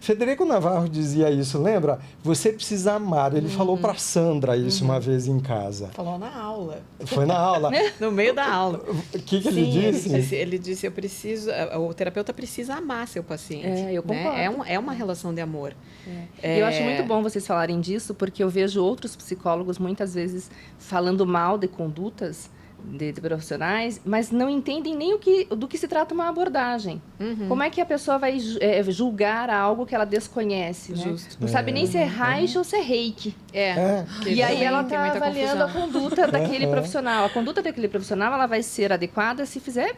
Federico Navarro dizia isso, lembra? Você precisa amar. Ele falou para Sandra isso uma vez em casa. Falou na aula. Foi na aula? No meio da aula. O que ele disse? Ele disse, o terapeuta precisa amar seu paciente. Eu concordo. Né? É uma relação de amor. Eu acho muito bom vocês falarem disso, porque eu vejo outros psicólogos muitas vezes falando mal de condutas de profissionais, mas não entendem nem do que se trata uma abordagem. Como é que a pessoa vai julgar algo que ela desconhece, né? Não sabe nem se é Reich ou se é Reiki. E aí ela está avaliando a conduta daquele profissional. A conduta daquele profissional ela vai ser adequada se fizer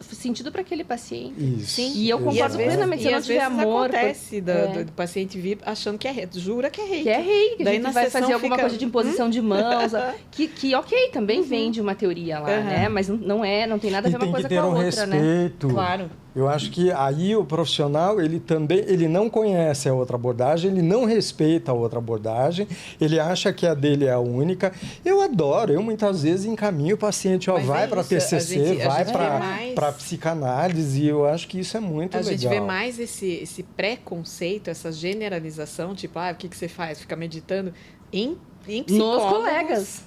sentido para aquele paciente. Isso. Sim. E eu concordo plenamente. Se não tiver amor... acontece do paciente vir achando que é Reiki. Jura que é Reiki. Que é Reiki. Daí a gente vai fazer alguma coisa de imposição de mãos. que ok, também vem de uma teoria lá, né? Mas não tem nada a ver uma coisa com a outra, né? Tem que ter um respeito. Claro. Eu acho que aí o profissional, ele não conhece a outra abordagem, ele não respeita a outra abordagem, ele acha que a dele é a única. Eu adoro, eu muitas vezes encaminho o paciente, vai para TCC, vai para psicanálise, e eu acho que isso é muito legal. A gente vê mais esse preconceito, essa generalização, tipo, o que você faz? Fica meditando em nos colegas.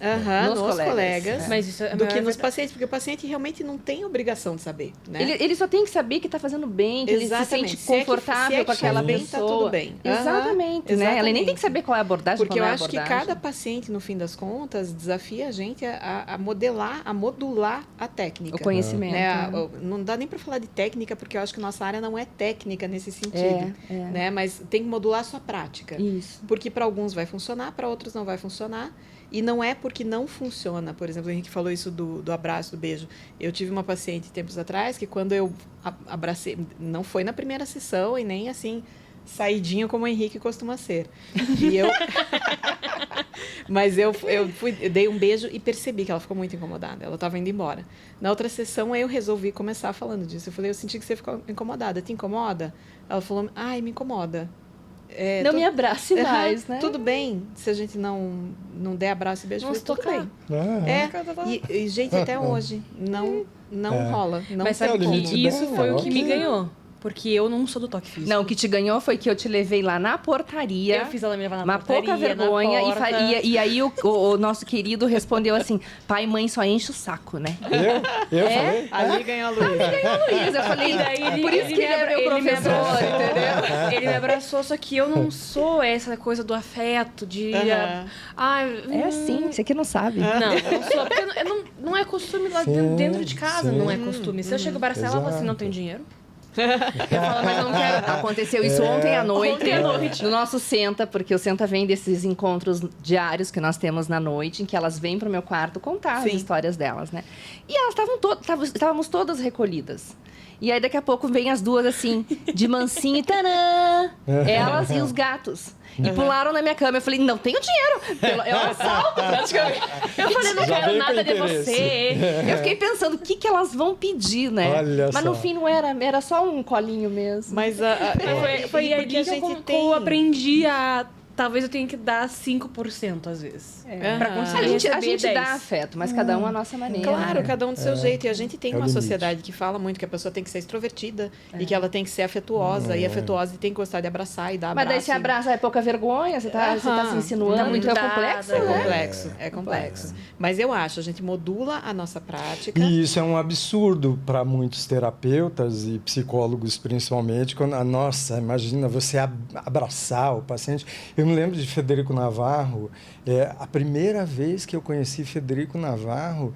Nos colegas. Mas isso do que nos pacientes, porque o paciente realmente não tem obrigação de saber, né? Ele só tem que saber que está fazendo bem, que ele se sente confortável com aquela pessoa. Tá tudo bem. Exatamente, né? Ela nem tem que saber qual é a abordagem, porque eu acho que cada paciente, no fim das contas, desafia a gente a modelar, a modular a técnica. O conhecimento. Né? Não dá nem para falar de técnica, porque eu acho que nossa área não é técnica nesse sentido. Né? Mas tem que modular a sua prática. Isso. Porque para alguns vai funcionar, para outros não vai funcionar. E não é porque não funciona. Por exemplo, o Henrique falou isso do abraço, do beijo. Eu tive uma paciente tempos atrás que quando eu abracei, não foi na primeira sessão e nem assim, saidinho como o Henrique costuma ser. E eu... Mas eu dei um beijo e percebi que ela ficou muito incomodada. Ela estava indo embora. Na outra sessão, eu resolvi começar falando disso. Eu falei, eu senti que você ficou incomodada. Te incomoda? Ela falou, me incomoda. Não me abrace mais, né? Tudo bem se a gente não der abraço e beijo. Vamos tudo tocar. Bem. E, gente, até hoje, não rola. Não. Mas sabe que isso foi o que me ganhou. Porque eu não sou do toque físico. Não, o que te ganhou foi que eu te levei lá na portaria. Eu fiz ela me levar na portaria, pouca vergonha. E aí o nosso querido respondeu assim, pai e mãe só enche o saco, né? Eu falei? Ali ganhou a Luísa. Eu falei, por isso que ele é meu professor, entendeu? Ele me abraçou, só que eu não sou essa coisa do afeto, de... É assim, você que não sabe. Não, eu não sou. Porque não é costume lá dentro de casa, não é costume. Se eu chego para ela e falo assim, não tem dinheiro? Eu falo, mas eu não quero. Aconteceu isso ontem à noite. Ontem à noite. No nosso Senta, porque o Senta vem desses encontros diários que nós temos na noite, em que elas vêm pro meu quarto contar Sim. as histórias delas, né? E elas estávamos todas recolhidas. E aí, daqui a pouco, vem as duas, assim, de mansinho e tanã! Elas e os gatos. E pularam na minha cama. Eu falei, não tenho dinheiro. É um assalto, praticamente. Eu falei, não Já quero veio com nada de interesse. você. Eu fiquei pensando, o que, que elas vão pedir, né? Olha Mas só. no fim não era só um colinho mesmo. Mas Foi porque ali que eu aprendi a... Talvez eu tenha que dar 5% às vezes. Pra conseguir A gente receber dá 10. afeto, mas cada um à nossa maneira. Claro, cada um do seu jeito. E a gente tem É o uma limite. sociedade que fala muito que a pessoa tem que ser extrovertida e que ela tem que ser afetuosa. E afetuosa tem que gostar de abraçar e dar Mas abraço. daí se abraça é pouca vergonha, você tá se insinuando, Tá muito então é dada, complexo, É né? complexo, é complexo. Mas eu acho, a gente modula a nossa prática. E isso é um absurdo para muitos terapeutas e psicólogos, principalmente, quando, nossa, imagina você abraçar o paciente. Eu me lembro de Federico Navarro, a primeira vez que eu conheci Federico Navarro,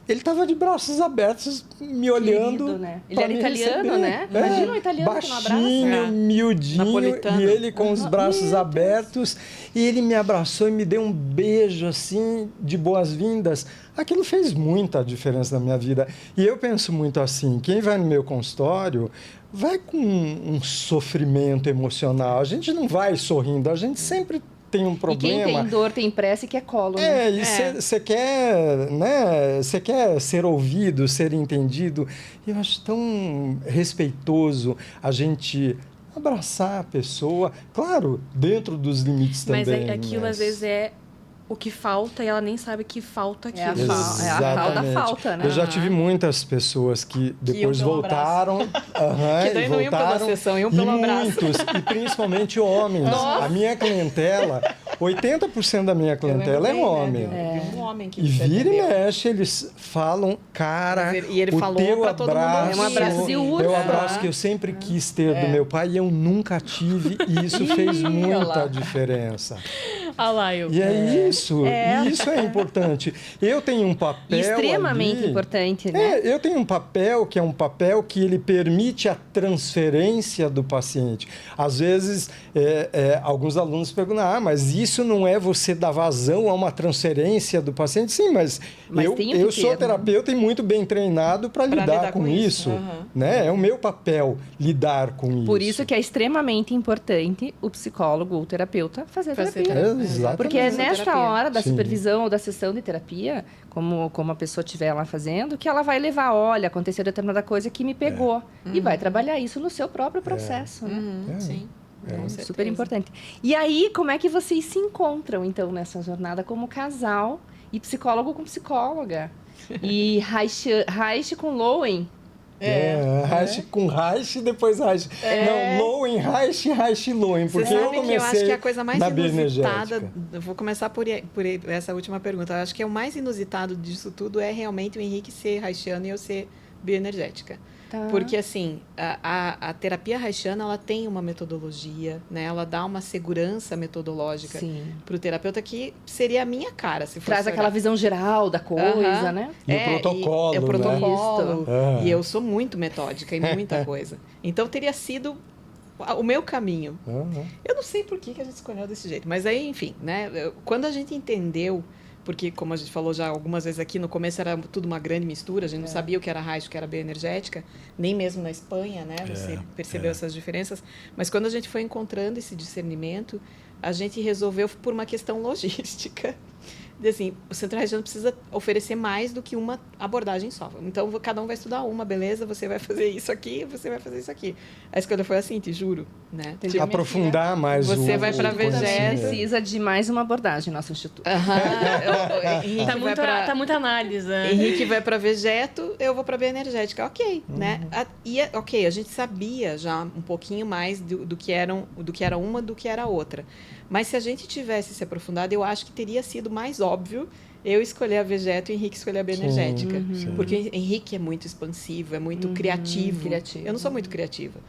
ele estava de braços abertos, me olhando. Querido, né? Ele pra era me italiano, receber. né? Imagina um italiano que não abraça. Baixinho, miudinho, Napolitano. e ele com os braços abertos, e ele me abraçou e me deu um beijo, assim, de boas-vindas. Aquilo fez muita diferença na minha vida. E eu penso muito assim, quem vai no meu consultório vai com um sofrimento emocional. A gente não vai sorrindo, a gente sempre tem um problema. E quem tem dor tem pressa e quer colo, né? E você quer, né? Você quer ser ouvido, ser entendido. E eu acho tão respeitoso a gente abraçar a pessoa, claro, dentro dos limites Mas também. aquilo às vezes é o que falta e ela nem sabe que falta aquilo. É a tal da falta, né? Eu já tive muitas pessoas que depois iam pelo voltaram. Que daí não iam pela sessão, iam pelo abraço. Muitos, e principalmente homens. A minha clientela, 80% da minha clientela é homem. De um homem que E você vira e atendeu. mexe, eles falam, cara, E ele o falou teu pra todo mundo abraço, ouvir. É um abraço de urso. é o abraço que eu sempre quis ter do meu pai e eu nunca tive, e isso fez muita diferença. Olha lá, eu. E é isso, e isso é importante. Eu tenho um papel E extremamente ali, importante, né? eu tenho um papel que é um papel que ele permite a transferência do paciente. Às vezes, alguns alunos perguntam, mas isso não é você dar vazão a uma transferência do paciente? Sim, mas eu sou terapeuta e muito bem treinado para lidar com isso. Né? É o meu papel lidar com isso. Por isso que é extremamente importante o psicólogo ou o terapeuta fazer terapia. Exatamente. Porque é nesta terapia. hora da Sim. supervisão ou da sessão de terapia, como a pessoa estiver lá fazendo, que ela vai levar, olha, aconteceu determinada coisa que me pegou. E vai trabalhar isso no seu próprio processo, né? Sim. Com certeza. Super importante. E aí, como é que vocês se encontram, então, nessa jornada como casal e psicólogo com psicóloga? E Reich com Lowen. Reich com Reich, depois Reich. Não, Lowen, Reich, Reich, Lowen. Porque Você eu sabe que comecei eu acho que a coisa mais na inusitada... bioenergética. Eu vou começar por essa última pergunta. Eu acho que o mais inusitado disso tudo é realmente o Henrique ser reichiano e eu ser bioenergética. Tá. Porque, assim, a terapia reichiana, ela tem uma metodologia, né? Ela dá uma segurança metodológica para o terapeuta que seria a minha cara, se fosse Traz aquela visão geral da coisa, né? E o protocolo, o né? protocolo. Isso. E eu sou muito metódica em muita coisa. Então, teria sido o meu caminho. Eu não sei por que a gente escolheu desse jeito. Mas aí, enfim, né? Quando a gente entendeu... Porque, como a gente falou já algumas vezes aqui, no começo era tudo uma grande mistura, a gente não sabia o que era Reich, o que era bioenergética, nem mesmo na Espanha, né? Você percebeu essas diferenças. Mas quando a gente foi encontrando esse discernimento, a gente resolveu por uma questão logística. Assim, o Centro Reichiano precisa oferecer mais do que uma abordagem só. Então, cada um vai estudar uma, beleza? Você vai fazer isso aqui, você vai fazer isso aqui. A escolha foi assim, te juro. Né? Entendeu? Aprofundar mais Você vai pra Vegeto. Precisa de mais uma abordagem no nosso instituto. Henrique Tá muita análise. Né? Henrique vai para Vegeto, eu vou para bioenergética. Ok, né? Ok, a gente sabia já um pouquinho mais do que era uma do que era a outra. Mas se a gente tivesse se aprofundado, eu acho que teria sido mais óbvio eu escolher a Vegeto e o Henrique escolher a bioenergética. Porque Henrique é muito expansivo, é muito criativo. Eu não sou muito criativa.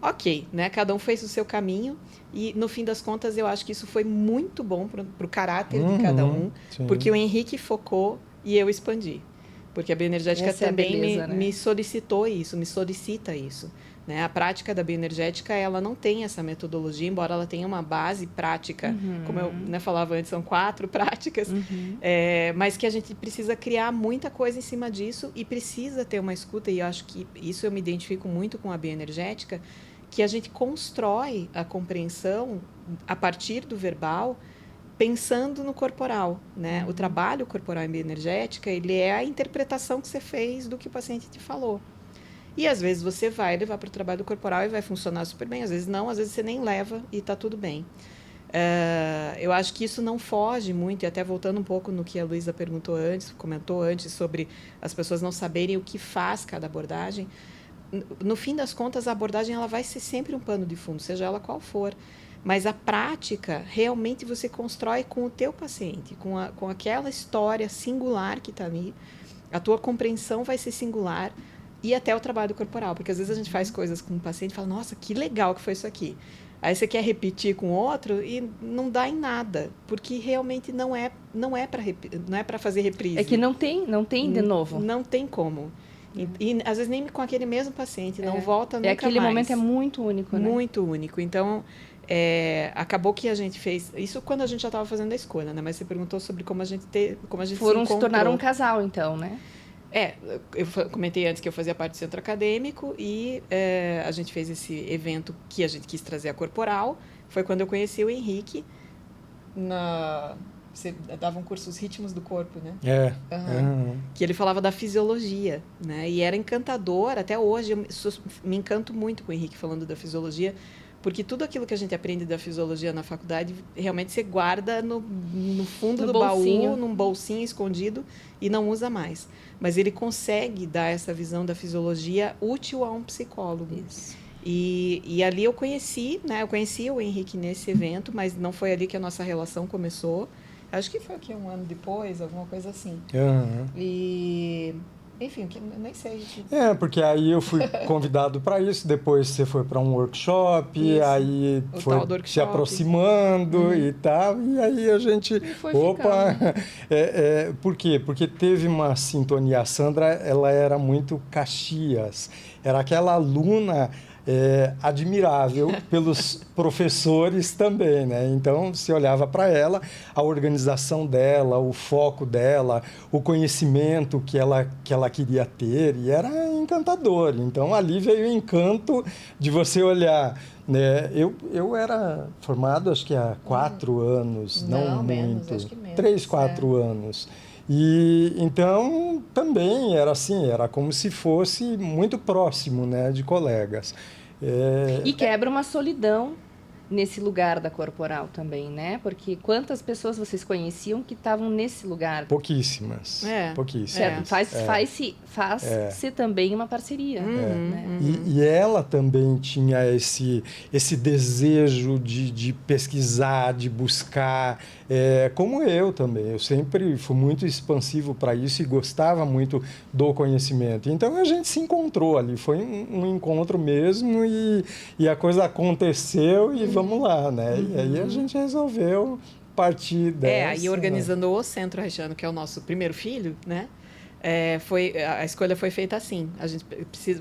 Ok, né? Cada um fez o seu caminho e, no fim das contas, eu acho que isso foi muito bom para o caráter de cada um, porque o Henrique focou e eu expandi. Porque a bioenergética também me solicitou isso, me solicita isso. né? A prática da bioenergética, ela não tem essa metodologia, embora ela tenha uma base prática, como eu, né, falava antes, são 4 práticas, mas que a gente precisa criar muita coisa em cima disso e precisa ter uma escuta, e eu acho que isso eu me identifico muito com a bioenergética, que a gente constrói a compreensão a partir do verbal, pensando no corporal, né? O trabalho corporal em bioenergética, ele é a interpretação que você fez do que o paciente te falou. E às vezes você vai levar para o trabalho corporal e vai funcionar super bem, às vezes não, às vezes você nem leva e está tudo bem. Eu acho que isso não foge muito, e até voltando um pouco no que a Luísa comentou antes, sobre as pessoas não saberem o que faz cada abordagem. No fim das contas, a abordagem ela vai ser sempre um pano de fundo, seja ela qual for. Mas a prática, realmente você constrói com o teu paciente, com aquela história singular que está ali. A tua compreensão vai ser singular e até o trabalho corporal. Porque às vezes a gente faz coisas com um paciente e fala, nossa, que legal que foi isso aqui. Aí você quer repetir com outro e não dá em nada. Porque realmente não é para fazer reprise. É que não tem de novo. Não tem como. E às vezes nem com aquele mesmo paciente, não volta nunca mais. Aquele momento é muito único, né? Muito único. Então, acabou que a gente fez... Isso quando a gente já estava fazendo a escolha, né? Mas você perguntou sobre como a gente se tornaram um casal, então, né? Eu comentei antes que eu fazia parte do centro acadêmico e a gente fez esse evento que a gente quis trazer a corporal. Foi quando eu conheci o Henrique Você dava um curso Os Ritmos do Corpo, né? Que ele falava da fisiologia, né? E era encantador. Até hoje eu me encanto muito com o Henrique falando da fisiologia, porque tudo aquilo que a gente aprende da fisiologia na faculdade, realmente você guarda no fundo do baú, num bolsinho escondido, e não usa mais. Mas ele consegue dar essa visão da fisiologia útil a um psicólogo. Isso. E ali eu conheci, né? Eu conheci o Henrique nesse evento, mas não foi ali que a nossa relação começou. Acho que foi aqui 1 ano depois, alguma coisa assim. E... Enfim, eu nem sei. Porque aí eu fui convidado para isso, depois você foi para um workshop, aí foi se aproximando e tal, e aí a gente... Por quê? Porque teve uma sintonia. A Sandra, ela era muito Caxias, era aquela aluna... admirável pelos professores também, né? Então, se olhava para ela, a organização dela, o foco dela, o conhecimento que ela queria ter, e era encantador. Então, ali veio o encanto de você olhar, né? Eu era formado, acho que há 4 anos, não menos, muito, acho que menos, 3, 4 anos. E então também era assim, era como se fosse muito próximo, né, de colegas. E quebra uma solidão nesse lugar da corporal também, né? Porque quantas pessoas vocês conheciam que estavam nesse lugar? Pouquíssimas. Pouquíssimas. Faz-se também uma parceria. Né? E ela também tinha esse desejo de pesquisar, de buscar, como eu também. Eu sempre fui muito expansivo para isso e gostava muito do conhecimento. Então a gente se encontrou ali, foi um encontro mesmo e a coisa aconteceu e vamos lá, né? E aí a gente resolveu partir dessa. E organizando o Centro Haitiano, que é o nosso primeiro filho, né? A escolha foi feita assim.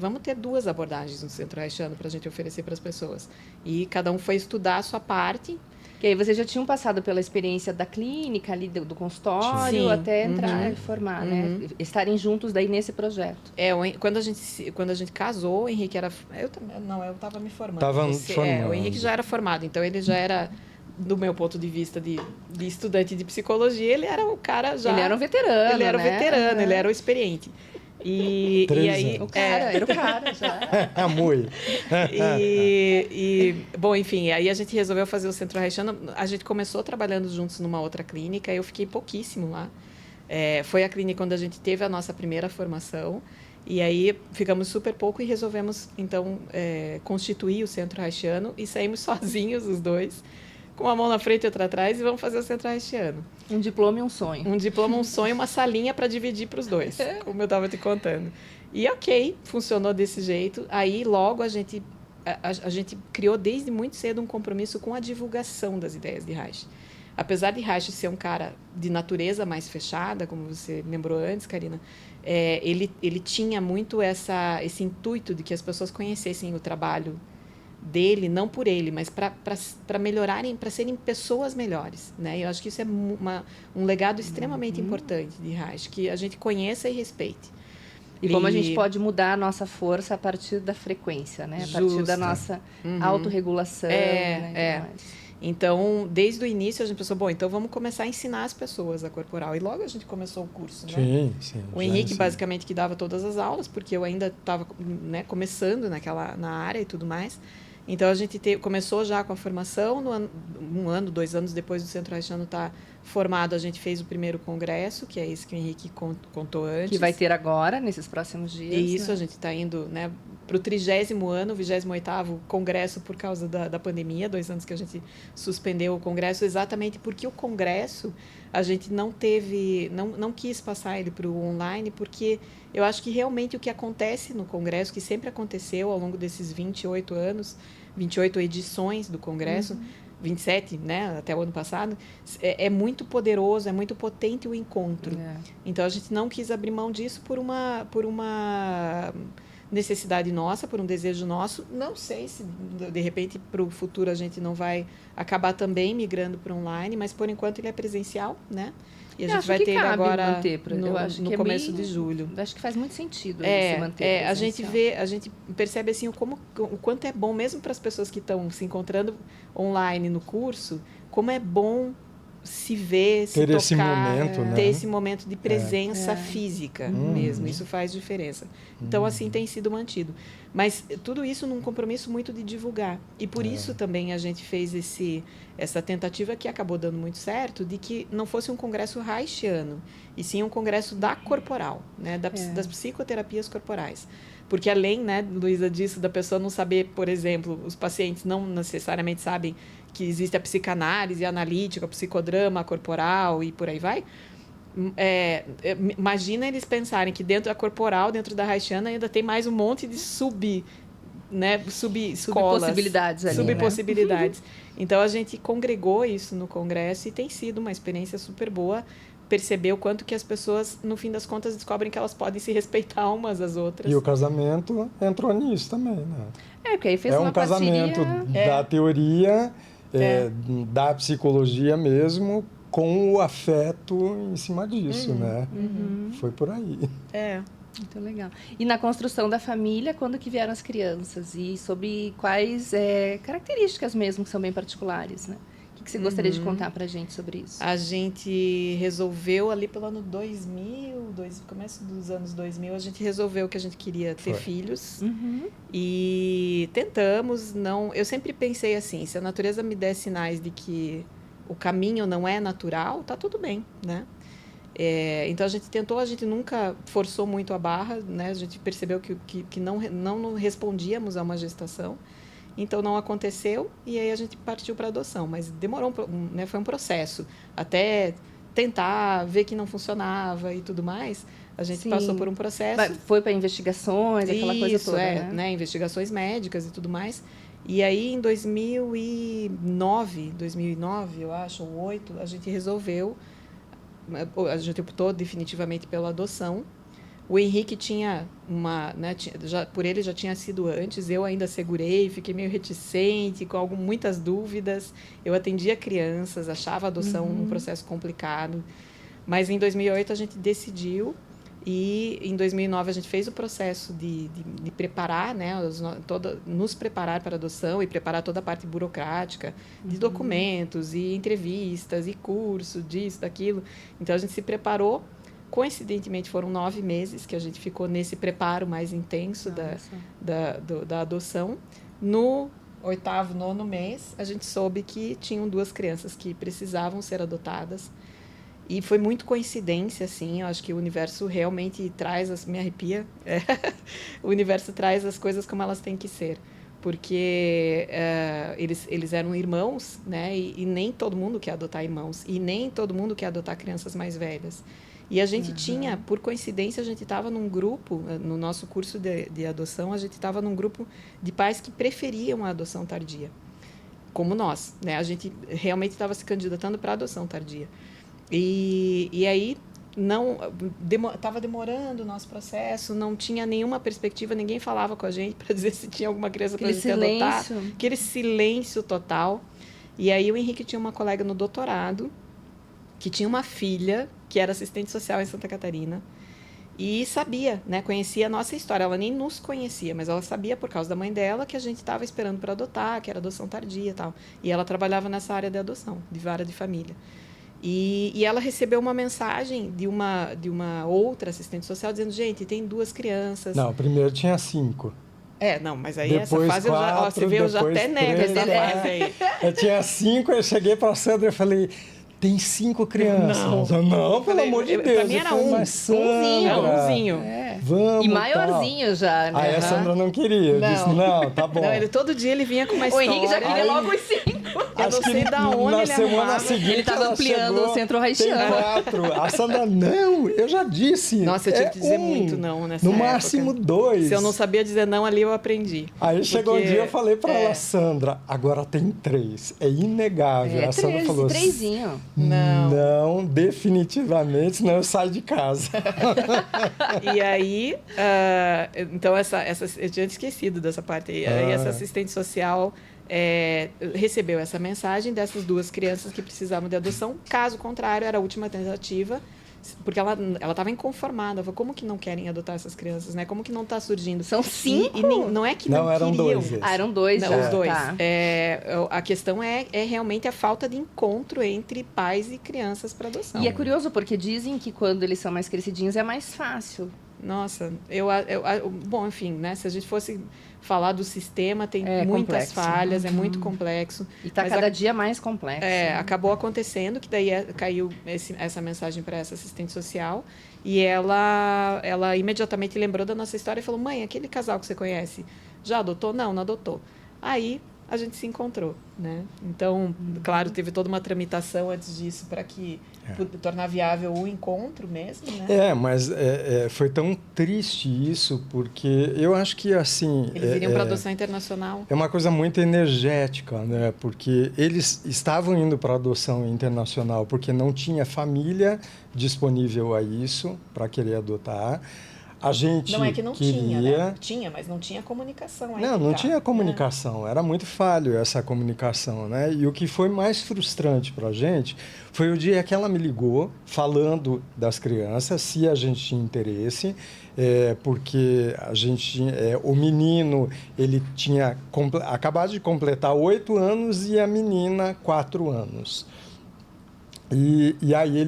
Vamos ter 2 abordagens no Centro Haitiano para a gente oferecer para as pessoas. E cada um foi estudar a sua parte. E aí vocês já tinham passado pela experiência da clínica, ali do consultório, até entrar e formar, né? Estarem juntos daí nesse projeto. Quando a gente casou, o Henrique era... Eu estava me formando. O Henrique já era formado, então ele já era... Do meu ponto de vista de estudante de psicologia, ele era o cara já... Ele era um veterano, Ele era o veterano, ele era o experiente. E aí... Era o cara já. Amor. Bom, enfim, aí a gente resolveu fazer o Centro Haitiano. A gente começou trabalhando juntos numa outra clínica, eu fiquei pouquíssimo lá. Foi a clínica onde a gente teve a nossa primeira formação. E aí ficamos super pouco e resolvemos, então, constituir o Centro Haitiano e saímos sozinhos, os dois, com uma mão na frente e outra atrás, e vamos fazer o Centro Haitiano. Um diploma e um sonho. Um diploma, um sonho, uma salinha para dividir para os dois, como eu estava te contando. E funcionou desse jeito. Aí logo a gente criou desde muito cedo um compromisso com a divulgação das ideias de Reich. apesar de Reich ser um cara de natureza mais fechada, como você lembrou antes, Karina, ele tinha muito esse intuito de que as pessoas conhecessem o trabalho dele, não por ele, mas para melhorarem, para serem pessoas melhores, né? Eu acho que isso é um legado extremamente importante de Reich, que a gente conheça e respeite. E como a gente pode mudar a nossa força a partir da frequência, né? A partir da nossa autorregulação. Né? Então, desde o início, a gente pensou, bom, então vamos começar a ensinar as pessoas a corporal. E logo a gente começou o curso, né? Sim. O Henrique, basicamente, que dava todas as aulas, porque eu ainda estava, né, começando na área e tudo mais. Então, a gente começou já com a formação. Um ano, 2 anos depois do Centro Reichiano estar formado, a gente fez o primeiro congresso, que é esse que o Henrique contou antes. Que vai ter agora, nesses próximos dias. E isso, né? A gente está indo, né, para o 30º ano, 28º congresso por causa da pandemia, 2 anos que a gente suspendeu o congresso, exatamente porque o congresso, a gente não quis passar ele para o online, porque eu acho que realmente o que acontece no congresso, que sempre aconteceu ao longo desses 28 anos, 28 edições do congresso, 27, né, até o ano passado, é muito poderoso, é muito potente o encontro. Então, a gente não quis abrir mão disso por uma necessidade nossa, por um desejo nosso. Não sei se, de repente, para o futuro a gente não vai acabar também migrando para online, mas, por enquanto, ele é presencial, né? E a gente vai ter ele agora no começo de julho. Acho que faz muito sentido ele se manter presencial. A gente percebe assim o quanto é bom, mesmo para as pessoas que estão se encontrando online no curso, como é bom se ver, se tocar, esse momento, né? Ter esse momento de presença física mesmo. Isso faz diferença. Então, assim, tem sido mantido. Mas tudo isso num compromisso muito de divulgar. E por isso também a gente fez essa tentativa que acabou dando muito certo, de que não fosse um congresso reichiano, e sim um congresso da corporal, né? Das psicoterapias corporais. Porque além, né, Luísa, disso, da pessoa não saber, por exemplo, os pacientes não necessariamente sabem que existe a psicanálise, a analítica, o psicodrama corporal e por aí vai. Imagina eles pensarem que dentro da corporal, dentro da reichiana, ainda tem mais um monte de subescolas. Subpossibilidades ali, Subpossibilidades. Né? Então, a gente congregou isso no congresso e tem sido uma experiência super boa. Perceber o quanto que as pessoas, no fim das contas, descobrem que elas podem se respeitar umas às outras. E o casamento entrou nisso também, né? Porque aí fez uma casamento da teoria, da psicologia mesmo, com o afeto em cima disso, né? Foi por aí. Muito legal. E na construção da família, quando que vieram as crianças? E sobre quais características mesmo que são bem particulares, né? O que você gostaria de contar pra gente sobre isso? A gente resolveu ali pelo ano 2000, começo dos anos 2000, a gente resolveu que a gente queria ter filhos. E tentamos, eu sempre pensei assim, se a natureza me der sinais de que o caminho não é natural, tá tudo bem, né? Então a gente tentou, a gente nunca forçou muito a barra, né? A gente percebeu que não respondíamos a uma gestação. Então, não aconteceu e aí a gente partiu para adoção. Mas demorou, né? Foi um processo. Até tentar ver que não funcionava e tudo mais, a gente passou por um processo. Foi para investigações, aquela coisa toda, né? Investigações médicas e tudo mais. E aí, em 2009, eu acho, ou 2008, a gente resolveu, a gente optou definitivamente pela adoção. O Henrique tinha por ele já tinha sido antes, eu ainda segurei, fiquei meio reticente, com muitas dúvidas. Eu atendia crianças, achava a adoção um processo complicado. Mas em 2008 a gente decidiu e em 2009 a gente fez o processo de preparar, né, nos preparar para a adoção e preparar toda a parte burocrática, de documentos e entrevistas e curso, disso, daquilo. Então a gente se preparou. Coincidentemente, foram 9 meses que a gente ficou nesse preparo mais intenso da adoção. No 8º, 9º mês, a gente soube que tinham 2 crianças que precisavam ser adotadas. E foi muito coincidência, assim. Eu acho que o universo realmente traz... Me arrepia. O universo traz as coisas como elas têm que ser. Porque eles eram irmãos, né? E nem todo mundo quer adotar irmãos. E nem todo mundo quer adotar crianças mais velhas. E a gente tinha, por coincidência, a gente estava num grupo, no nosso curso de adoção, a gente estava num grupo de pais que preferiam a adoção tardia. como nós, né? A gente realmente estava se candidatando para adoção tardia. E aí estava demorando o nosso processo, não tinha nenhuma perspectiva, ninguém falava com a gente para dizer se tinha alguma criança para a gente adotar. Aquele silêncio total. E aí o Henrique tinha uma colega no doutorado que tinha uma filha que era assistente social em Santa Catarina e sabia, né, conhecia a nossa história. Ela nem nos conhecia, mas ela sabia por causa da mãe dela que a gente estava esperando para adotar, que era adoção tardia e tal. E ela trabalhava nessa área de adoção, de vara de família. E ela recebeu uma mensagem de uma outra assistente social dizendo, gente, tem 2 crianças. Não, primeiro tinha 5. Não, mas aí depois essa fase 4, você vê, eu já até nego essa fase aí. Eu tinha 5, eu cheguei para a Sandra e falei, tem 5 crianças. Não, pelo amor de Deus. Pra mim era umzinho. Vamos, e maiorzinho tal. Já, né? Aí a Sandra não queria. Eu disse, não, tá bom. Não, todo dia ele vinha com uma história. O Henrique já queria logo os 5. Eu não sei da onde ele semana seguinte ele estava ampliando o centro haitiano. Tem 4. A Sandra, não, eu já disse. Nossa, eu tive que dizer muito não nessa No época. máximo 2. Se eu não sabia dizer não, ali eu aprendi. Aí chegou um dia, eu falei pra ela, Sandra, agora tem 3. É inegável. A Sandra falou, 3zinho. Não, definitivamente, senão eu saio de casa. E aí, então eu tinha esquecido dessa parte. Aí essa assistente social recebeu essa mensagem dessas 2 crianças que precisavam de adoção. Caso contrário, era a última tentativa, porque ela estava inconformada. Falou, como que não querem adotar essas crianças, né? Como que não está surgindo? São 5? E não é que não eram queriam. 2. Eram 2 já. Os 2. Tá. A questão é realmente a falta de encontro entre pais e crianças para adoção. E é curioso, porque dizem que quando eles são mais crescidinhos é mais fácil. Nossa, bom, enfim, né? Se a gente fosse falar do sistema, tem muitas complexo. Falhas, é muito complexo. E está cada dia mais complexo. Acabou acontecendo que daí caiu essa mensagem para essa assistente social e ela imediatamente lembrou da nossa história e falou, mãe, aquele casal que você conhece, já adotou? Não adotou. Aí a gente se encontrou, né? Então, claro, teve toda uma tramitação antes disso para que tornar viável o encontro mesmo, né? Mas foi tão triste isso, porque eu acho que, assim... Eles iriam para adoção internacional. É uma coisa muito energética, né? Porque eles estavam indo para adoção internacional porque não tinha família disponível a isso, para querer adotar. A gente não é que não queria... tinha, né? Tinha, mas não tinha comunicação. Não tinha comunicação. Era muito falho essa comunicação, né? E o que foi mais frustrante para a gente foi o dia que ela me ligou falando das crianças, se a gente tinha interesse, porque a gente tinha, o menino ele tinha acabado de completar 8 anos e a menina 4 anos. E aí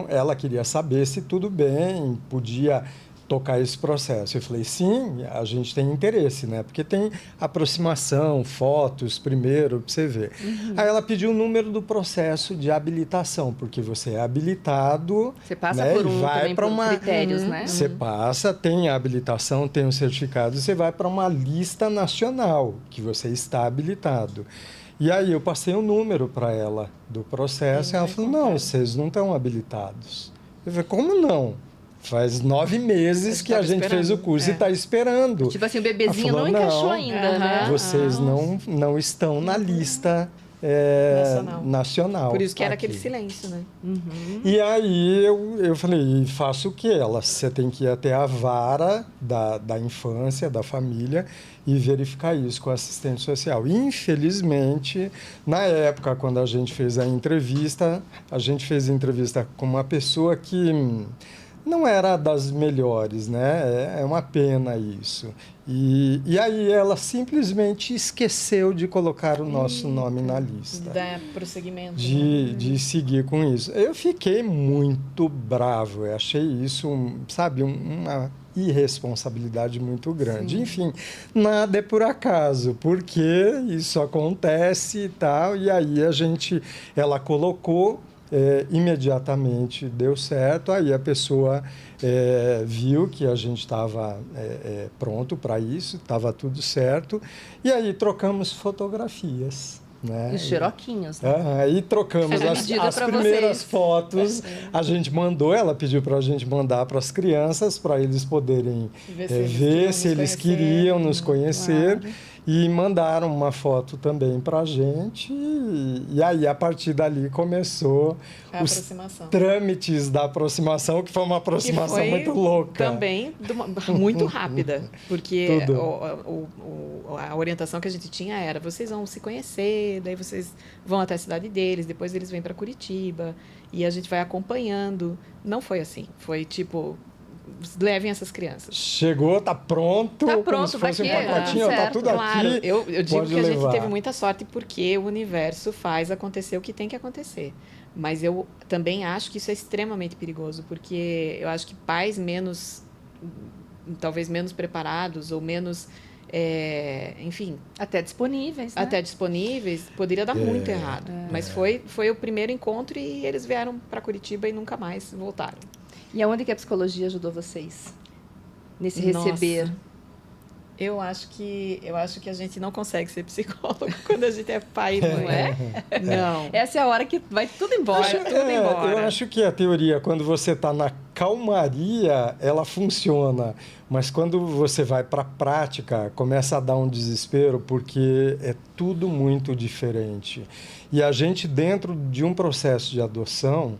ela queria saber se tudo bem, podia tocar esse processo. Eu falei, sim, a gente tem interesse, né? Porque tem aproximação, fotos primeiro, para você ver. Aí ela pediu o número do processo de habilitação, porque você é habilitado... Você passa, né? por também por critérios, né? Você passa, tem a habilitação, tem o certificado, você vai para uma lista nacional, que você está habilitado. E aí eu passei o número para ela do processo, e ela falou, não, vocês não estão habilitados. Eu falei, como não? Faz 9 meses que a gente fez o curso e está esperando. Tipo assim, o bebezinho não encaixou ainda, né? Vocês não estão na lista nacional. Por isso que era aquele silêncio, né? E aí eu falei, faço o quê? Você tem que ir até a vara da infância, da família, e verificar isso com a assistente social. Infelizmente, na época, quando a gente fez a entrevista com uma pessoa que... não era das melhores, né? É uma pena isso. E aí ela simplesmente esqueceu de colocar o nosso nome na lista. Dá prosseguimento. De seguir com isso. Eu fiquei muito bravo. Eu achei isso, uma irresponsabilidade muito grande. Sim. Enfim, nada é por acaso, porque isso acontece e tal. E aí ela colocou... imediatamente deu certo, aí a pessoa viu que a gente estava pronto para isso, estava tudo certo, e aí trocamos fotografias. Né? E os xeroquinhos. Né? Aí trocamos as primeiras fotos, a gente mandou, ela pediu para a gente mandar para as crianças, para eles poderem ver se eles queriam nos conhecer. Claro. e mandaram uma foto também para a gente. E aí, a partir dali, começou os trâmites da aproximação, que foi uma aproximação muito louca. Também muito rápida, porque a orientação que a gente tinha era: vocês vão se conhecer, daí vocês vão até a cidade deles, depois eles vêm para Curitiba, e a gente vai acompanhando. Não foi assim, foi tipo... levem essas crianças. Chegou, tá pronto. Tá pronto, como se fosse um pacotinho, tá tudo claro, aqui. Eu digo que a levar. gente teve muita sorte porque o universo faz acontecer o que tem que acontecer. Mas eu também acho que isso é extremamente perigoso, porque eu acho que pais talvez menos preparados ou menos, enfim... Até disponíveis, né? Até disponíveis, poderia dar muito errado. Mas foi o primeiro encontro e eles vieram para Curitiba e nunca mais voltaram. E aonde que a psicologia ajudou vocês? Nesse receber? Eu acho que a gente não consegue ser psicólogo quando a gente é pai, não é? Não. Essa é a hora que vai tudo embora. Eu acho que a teoria, quando você está na calmaria, ela funciona. Mas quando você vai para a prática, começa a dar um desespero, porque é tudo muito diferente. E a gente, dentro de um processo de adoção...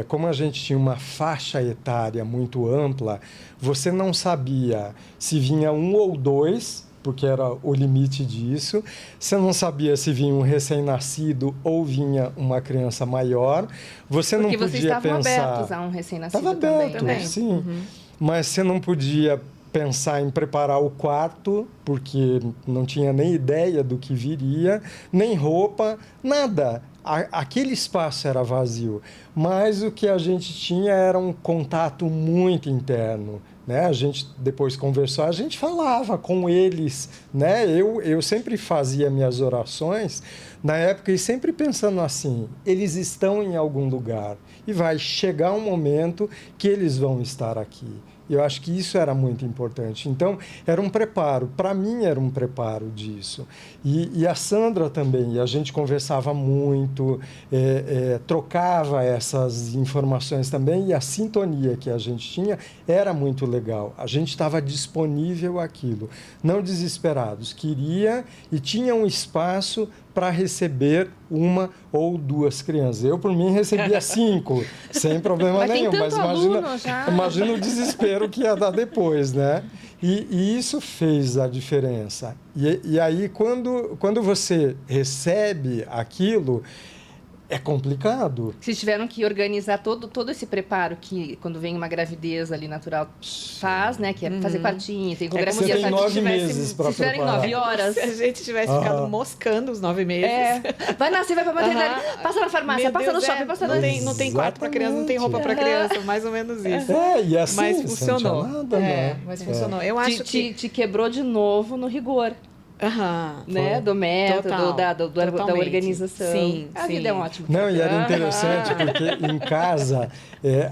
como a gente tinha uma faixa etária muito ampla, você não sabia se vinha 1 ou 2, porque era o limite disso. Você não sabia se vinha um recém-nascido ou vinha uma criança maior. Você porque não podia vocês estavam pensar... abertos a um recém-nascido Estava aberto, também. sim. Uhum. Mas você não podia pensar em preparar o quarto, porque não tinha nem ideia do que viria, nem roupa, nada. Aquele espaço era vazio, mas o que a gente tinha era um contato muito interno, né? A gente depois conversou, a gente falava com eles, né? Eu sempre fazia minhas orações na época e sempre pensando assim: eles estão em algum lugar e vai chegar um momento que eles vão estar aqui. Eu acho que isso era muito importante. Então, era um preparo. Para mim, era um preparo disso. E a Sandra também. E a gente conversava muito, trocava essas informações também. E a sintonia que a gente tinha era muito legal. A gente estava disponível àquilo. Não desesperados. Queria e tinha um espaço para receber 1 ou 2 crianças. Eu, por mim, recebia 5, sem problema nenhum. Mas imagina o desespero que ia dar depois, né? E isso fez a diferença. E aí, quando você recebe aquilo, é complicado. Vocês tiveram que organizar todo esse preparo que, quando vem uma gravidez ali natural, faz, né? Que é fazer quartinho, tem ecografia. Você tem 9 meses para preparar. Se tiverem 9 horas. Se a gente tivesse ficado moscando os 9 meses. Vai nascer, vai pra maternidade, passa na farmácia, passa no shopping, passa no... Não tem quarto para criança, não tem roupa para criança, mais ou menos isso. E assim, mas funcionou. Nada, né? Mas funcionou. Eu acho que... Te quebrou de novo no rigor. Né? Do método, da organização. Sim, a vida é ótima. Não, e era interessante porque em casa,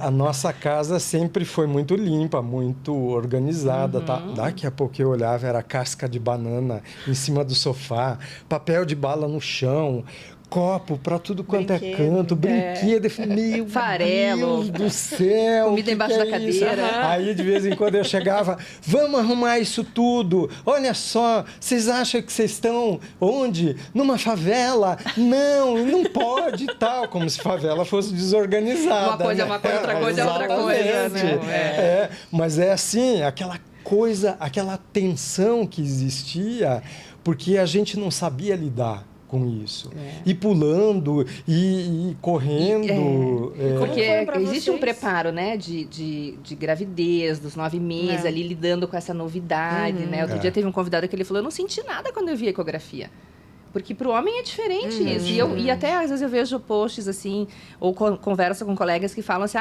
a nossa casa sempre foi muito limpa, muito organizada. Tá? Daqui a pouco eu olhava, era casca de banana em cima do sofá, papel de bala no chão, copo para tudo quanto é canto, brinquedo. Meu farelo. Deus do céu. Comida embaixo da cadeira. Aí, de vez em quando, eu chegava, vamos arrumar isso tudo. Olha só, vocês acham que vocês estão onde? Numa favela? Não pode e tal. Como se favela fosse desorganizada. Uma coisa é uma coisa, outra coisa é outra coisa. Né? Mas é assim, aquela coisa, aquela tensão que existia, porque a gente não sabia lidar com isso. E pulando, e correndo. Porque existe um preparo, né, de gravidez, dos 9 meses, ali lidando com essa novidade, né? Outro dia teve um convidado que ele falou: eu não senti nada quando eu vi a ecografia. Porque para o homem é diferente isso. E até, às vezes, eu vejo posts, assim, ou converso com colegas que falam assim: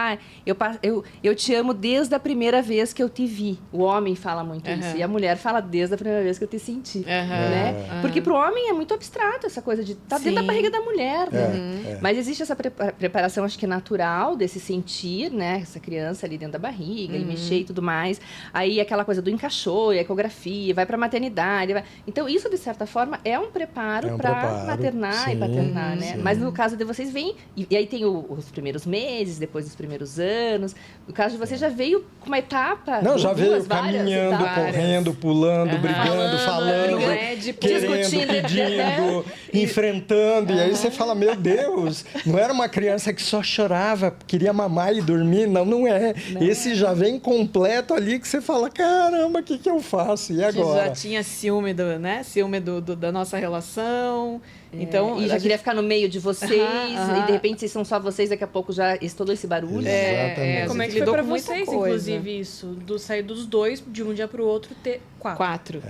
eu te amo desde a primeira vez que eu te vi. O homem fala muito isso. E a mulher fala desde a primeira vez que eu te senti. Né? Porque para o homem é muito abstrato essa coisa de estar dentro da barriga da mulher. Né? Mas existe essa preparação, acho que natural, desse sentir, né? Essa criança ali dentro da barriga, e mexer e tudo mais. Aí aquela coisa do encaixou, a ecografia, vai para a maternidade. Então, isso, de certa forma, é um preparo preparo para maternar e paternar, né? Mas no caso de vocês vem e aí tem os primeiros meses, depois os primeiros anos. No caso de vocês já veio com uma etapa. Não, já veio várias caminhando, etapas. correndo, pulando, brigando, falando, querendo, discutindo, pedindo, enfrentando. E aí você fala, meu Deus, não era uma criança que só chorava, queria mamar e dormir. Não é. Esse já vem completo ali que você fala, caramba, o que eu faço? E agora? Que já tinha ciúme, ciúme da nossa relação. Então, e já queria ficar no meio de vocês, e de repente vocês são só vocês, daqui a pouco já todo esse barulho. Como é que foi pra vocês, inclusive, isso? Do sair dos dois, de um dia pro outro, ter 4?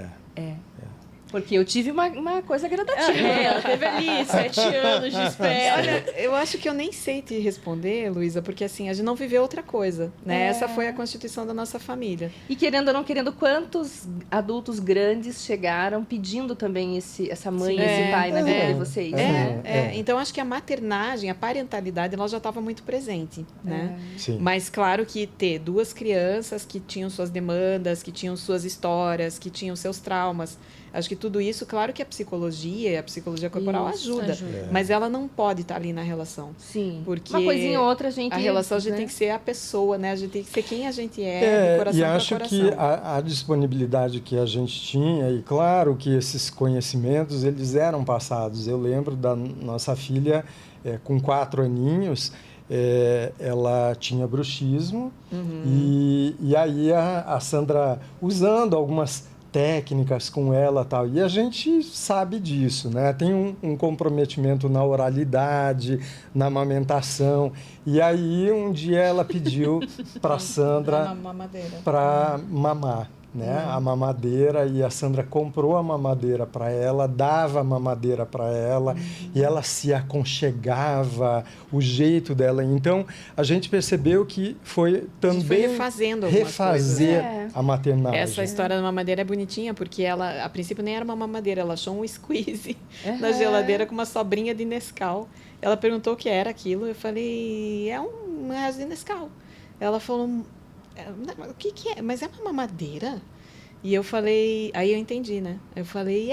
Porque eu tive uma coisa gradativa. Ela teve ali 7 anos de espera. Olha, eu acho que eu nem sei te responder, Luísa, porque assim, a gente não viveu outra coisa, né? Essa foi a constituição da nossa família. E querendo ou não querendo, quantos adultos grandes chegaram pedindo também essa mãe, esse pai na vida de vocês? Então, acho que a maternagem, a parentalidade, ela já estava muito presente, né? Sim. Mas, claro que ter 2 crianças que tinham suas demandas, que tinham suas histórias, que tinham seus traumas, acho que tudo isso, claro que a psicologia corporal ajuda. Mas ela não pode estar ali na relação. Sim. Porque uma coisinha ou outra, a relação a gente tem que ser a pessoa, né? A gente tem que ser quem a gente é, de coração e para acho coração. que a disponibilidade que a gente tinha, e claro que esses conhecimentos, eles eram passados. Eu lembro da nossa filha, com 4 aninhos, ela tinha bruxismo, e aí a Sandra, usando algumas técnicas com ela tal, e a gente sabe disso, né? Tem um comprometimento na oralidade, na amamentação, e aí um dia ela pediu para Sandra para mamar, né? A mamadeira, e a Sandra comprou a mamadeira para ela, dava a mamadeira para ela, e ela se aconchegava, o jeito dela. Então, a gente percebeu que foi também refazer a maternagem. Essa história da mamadeira é bonitinha, porque ela, a princípio, nem era uma mamadeira, ela achou um squeeze na geladeira com uma sobrinha de Nescau. Ela perguntou o que era aquilo, eu falei, é um resto de Nescau. Ela falou, o que é? Mas é uma mamadeira? E eu falei, aí eu entendi, né? Eu falei,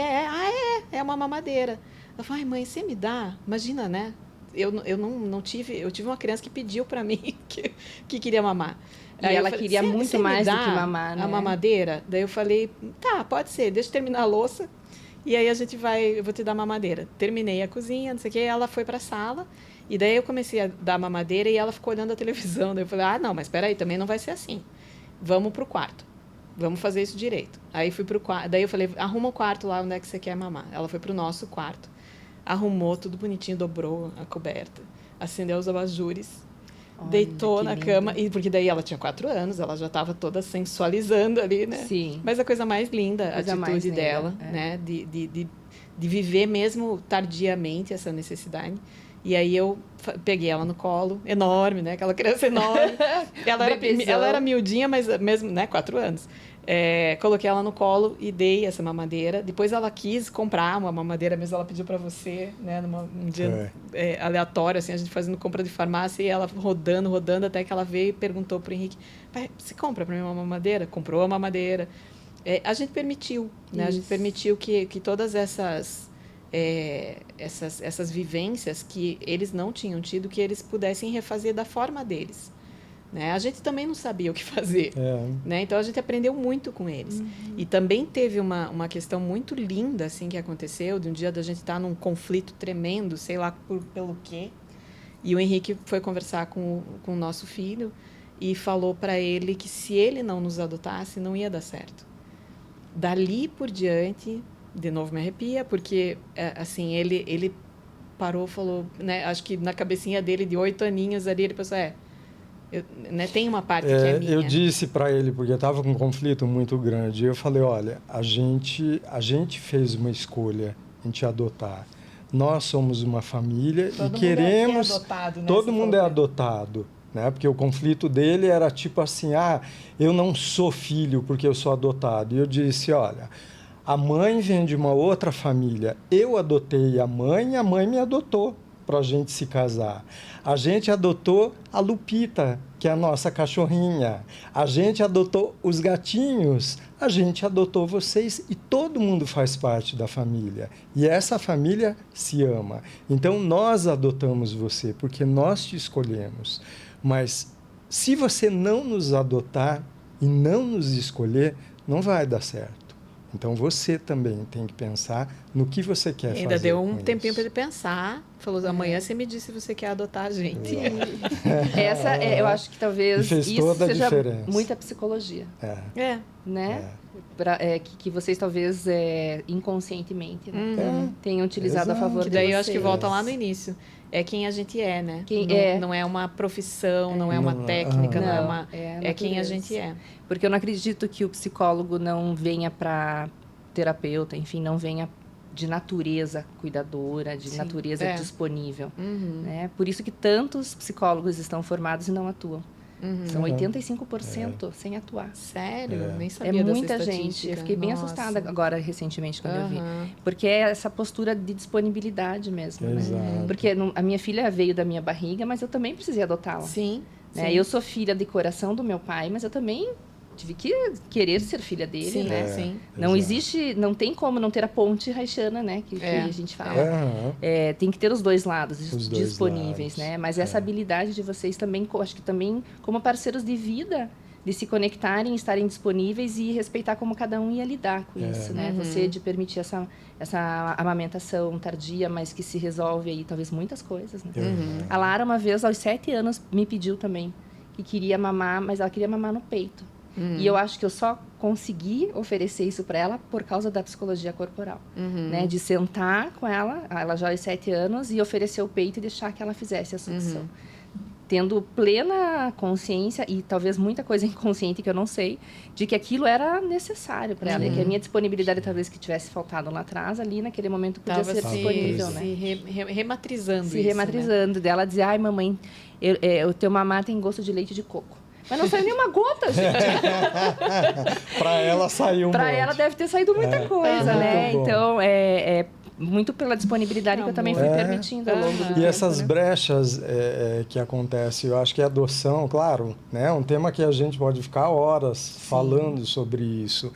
é uma mamadeira. Ela falou, ai mãe, você me dá? Imagina, né? Eu não tive, eu tive uma criança que pediu para mim que queria mamar. E aí ela queria muito mais do que mamar, né? A mamadeira? Daí eu falei, tá, pode ser, deixa eu terminar a louça. E aí eu vou te dar a mamadeira. Terminei a cozinha, não sei o que, ela foi para a sala. E daí eu comecei a dar a mamadeira e ela ficou olhando a televisão. Daí eu falei, não, mas espera aí, também não vai ser assim. Vamos pro quarto. Vamos fazer isso direito. Aí fui pro quarto. Daí eu falei, arruma o quarto lá onde é que você quer mamar. Ela foi pro nosso quarto. Arrumou tudo bonitinho, dobrou a coberta, acendeu os abajures, deitou na cama. E porque daí ela tinha 4 anos, ela já estava toda sensualizando ali, né? Sim. Mas a coisa mais linda, a atitude dela, né? De viver mesmo tardiamente essa necessidade. E aí eu peguei ela no colo, enorme, né? Aquela criança enorme. Ela era miudinha, mas mesmo, né? 4 anos. Coloquei ela no colo e dei essa mamadeira. Depois ela quis comprar uma mamadeira, mesmo ela pediu para você, né? Um dia aleatório, assim, a gente fazendo compra de farmácia e ela rodando, até que ela veio e perguntou pro Henrique, pai, você compra para mim uma mamadeira? Comprou a mamadeira. A gente permitiu, né? A gente permitiu que todas essas vivências que eles não tinham tido, que eles pudessem refazer da forma deles. Né? A gente também não sabia o que fazer. Né? Então, a gente aprendeu muito com eles. E também teve uma questão muito linda assim, que aconteceu, de um dia da gente estar num conflito tremendo, sei lá pelo quê. E o Henrique foi conversar com o nosso filho e falou para ele que se ele não nos adotasse, não ia dar certo. Dali por diante, de novo me arrepia, porque assim, ele parou, falou, né, acho que na cabecinha dele de 8 aninhos ali, ele pensou, né, tem uma parte que é minha. Eu disse para ele, porque eu estava com um conflito muito grande, eu falei, olha, a gente fez uma escolha em te adotar. Nós somos uma família e queremos... Adotado, né? Todo mundo é adotado, né? Porque o conflito dele era tipo assim, eu não sou filho porque eu sou adotado. E eu disse, olha, a mãe vem de uma outra família, eu adotei a mãe me adotou. para a gente se casar. A gente adotou a Lupita, que é a nossa cachorrinha. A gente adotou os gatinhos. A gente adotou vocês e todo mundo faz parte da família. E essa família se ama. Então, nós adotamos você, porque nós te escolhemos. Mas, se você não nos adotar e não nos escolher, não vai dar certo. Então, você também tem que pensar no que você quer fazer. Ainda deu um com tempinho isso. para ele pensar. Falou, amanhã você me diz se você quer adotar a gente. Essa, eu acho que talvez E fez isso toda a seja diferença. muita psicologia, É. né? Que vocês talvez inconscientemente, né? tenham utilizado a Exato. favor Que de daí vocês. eu acho que volta lá no início. É quem a gente é, né? Não é uma profissão, não é uma técnica, não é uma... É quem a gente é. Porque eu não acredito que o psicólogo não venha para terapeuta, enfim, não venha de natureza cuidadora, de natureza disponível. Né? Por isso que tantos psicólogos estão formados e não atuam. São 85% sem atuar. Sério? Nem É sabia dessa muita estatística. gente. Eu fiquei bem assustada agora, recentemente, quando eu vi. Aham. Porque é essa postura de disponibilidade mesmo, né? Exato. Porque a minha filha veio da minha barriga, mas eu também precisei adotá-la. Sim. Né? sim. Eu sou filha de coração do meu pai, mas eu também tive que querer ser filha dele, Sim, né? sim. Não Exato. existe, não tem como não ter a ponte haitiana, né? Que a gente fala. Aham. Tem que ter os dois lados Os dois disponíveis, lados. né? Mas essa habilidade de vocês também, acho que também como parceiros de vida, de se conectarem, estarem disponíveis e respeitar como cada um ia lidar com isso, né? Você de permitir essa amamentação tardia, mas que se resolve aí talvez muitas coisas, né? A Lara, uma vez, aos 7 anos, me pediu também que queria mamar, mas ela queria mamar no peito. E eu acho que eu só consegui oferecer isso para ela por causa da psicologia corporal, né? De sentar com ela já aos 7 anos, e oferecer o peito e deixar que ela fizesse a sucção. Tendo plena consciência, e talvez muita coisa inconsciente que eu não sei, de que aquilo era necessário para ela. E que a minha disponibilidade, talvez que tivesse faltado lá atrás, ali naquele momento podia ser disponível, né? Rematrizando Se isso, rematrizando. Dela dizer, ai mamãe, o teu mamá tem gosto de leite de coco. Mas não saiu nenhuma gota, gente. Para ela saiu Para ela deve ter saído muita coisa, né? Muito bom. Então, muito pela disponibilidade que eu também fui permitindo ao longo do tempo. E essas né? brechas que acontecem, eu acho que a adoção, claro, né, é um tema que a gente pode ficar horas falando sobre isso.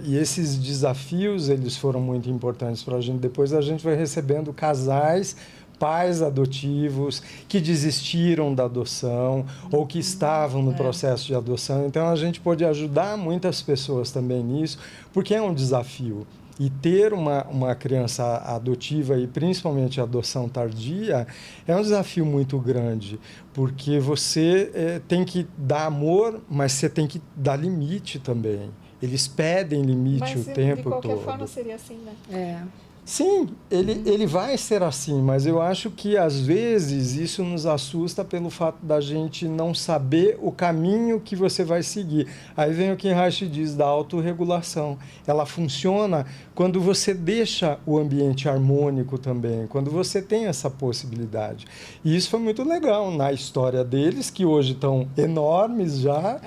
E esses desafios, eles foram muito importantes para a gente. Depois a gente vai recebendo casais, pais adotivos que desistiram da adoção ou que estavam no processo de adoção. Então, a gente pode ajudar muitas pessoas também nisso, porque é um desafio. E ter uma criança adotiva, e principalmente a adoção tardia, é um desafio muito grande, porque você tem que dar amor, mas você tem que dar limite também. Eles pedem limite o tempo todo. de qualquer forma seria assim, né? Sim, ele vai ser assim, mas eu acho que às vezes isso nos assusta pelo fato da gente não saber o caminho que você vai seguir. Aí vem o que Reich diz da autorregulação. Ela funciona quando você deixa o ambiente harmônico também, quando você tem essa possibilidade. E isso foi muito legal na história deles, que hoje estão enormes já,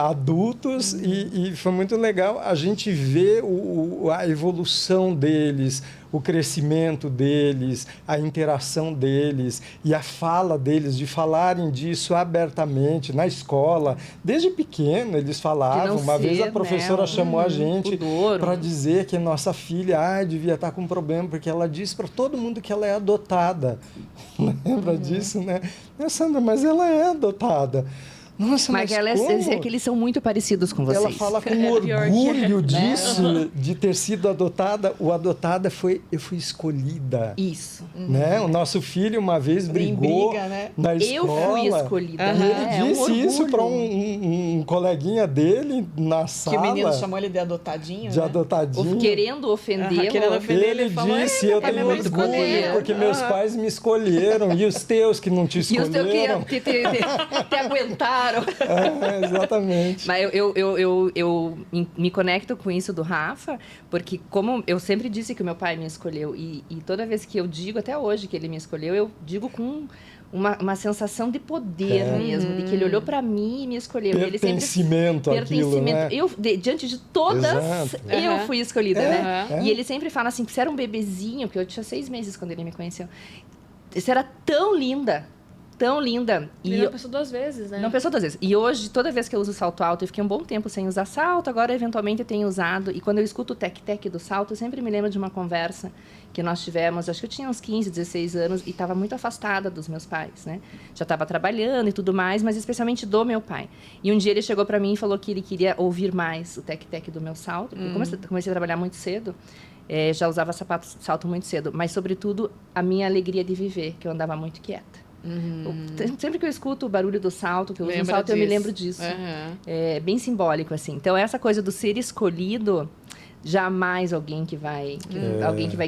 adultos, e foi muito legal a gente ver a evolução deles, o crescimento deles, a interação deles e a fala deles, de falarem disso abertamente na escola. Desde pequeno eles falavam. Uma vez a professora chamou a gente para dizer que nossa filha devia estar com um problema, porque ela disse para todo mundo que ela é adotada. Lembra disso, né? Sandra, mas ela é adotada. Nossa, mas é que eles são muito parecidos com vocês. Ela fala com orgulho disso, de ter sido adotada. O adotada eu fui escolhida. Isso. Né? O nosso filho uma vez brigou na escola. Eu fui escolhida. E ele disse isso para um coleguinha dele na sala. Que o menino chamou ele de adotadinho, de adotadinho. Querendo ofendê-lo. Ele disse, eu tenho orgulho porque meus pais me escolheram. E os teus que não te escolheram. E os teus que te aguentaram. Exatamente. Mas eu me conecto com isso do Rafa, porque como eu sempre disse que o meu pai me escolheu, e toda vez que eu digo, até hoje, que ele me escolheu, eu digo com uma sensação de poder mesmo, de que ele olhou para mim e me escolheu. Pertencimento, aquilo, né? Diante de todas, eu fui escolhida, né? E ele sempre fala assim, que você era um bebezinho, porque eu tinha 6 meses quando ele me conheceu. Você era tão linda. Tão linda. E não pensou 2 vezes, né? Não pensou 2 vezes. E hoje, toda vez que eu uso salto alto, eu fiquei um bom tempo sem usar salto, agora eventualmente eu tenho usado. E quando eu escuto o tec-tec do salto, eu sempre me lembro de uma conversa que nós tivemos, acho que eu tinha uns 15, 16 anos, e estava muito afastada dos meus pais, né? Já estava trabalhando e tudo mais, mas especialmente do meu pai. E um dia ele chegou para mim e falou que ele queria ouvir mais o tec-tec do meu salto. Porque comecei a trabalhar muito cedo, já usava salto muito cedo. Mas, sobretudo, a minha alegria de viver, que eu andava muito quieta. Sempre que eu escuto o barulho do salto, que eu uso um salto, eu me lembro disso. É bem simbólico, assim. Então, essa coisa do ser escolhido, jamais alguém que vai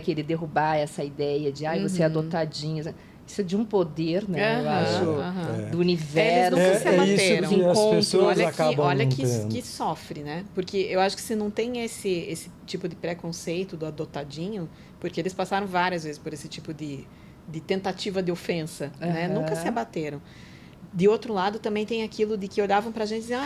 querer derrubar essa ideia de você é adotadinha. Isso é de um poder, né? Eu acho, do universo. Eles nunca se abateram. Isso que as pessoas olha que sofre, né? Porque eu acho que se não tem esse tipo de preconceito do adotadinho, porque eles passaram várias vezes por esse tipo de tentativa de ofensa, né? Nunca se abateram. De outro lado, também tem aquilo de que olhavam pra gente e diziam,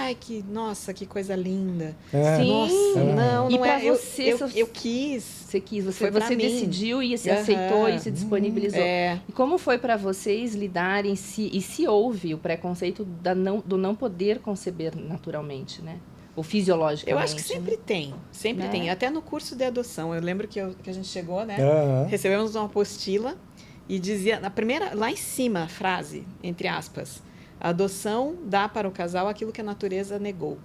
nossa, que coisa linda. Sim. Nossa, não e é. Você, eu quis. Você quis, você decidiu e se aceitou e se disponibilizou. E como foi para vocês lidarem, se houve o preconceito do não poder conceber naturalmente, né? Ou fisiologicamente. Eu acho que sempre tem. Sempre tem. Até no curso de adoção. Eu lembro que a gente chegou, né? Recebemos uma apostila e dizia, na primeira, lá em cima, a frase, entre aspas, a adoção dá para o casal aquilo que a natureza negou.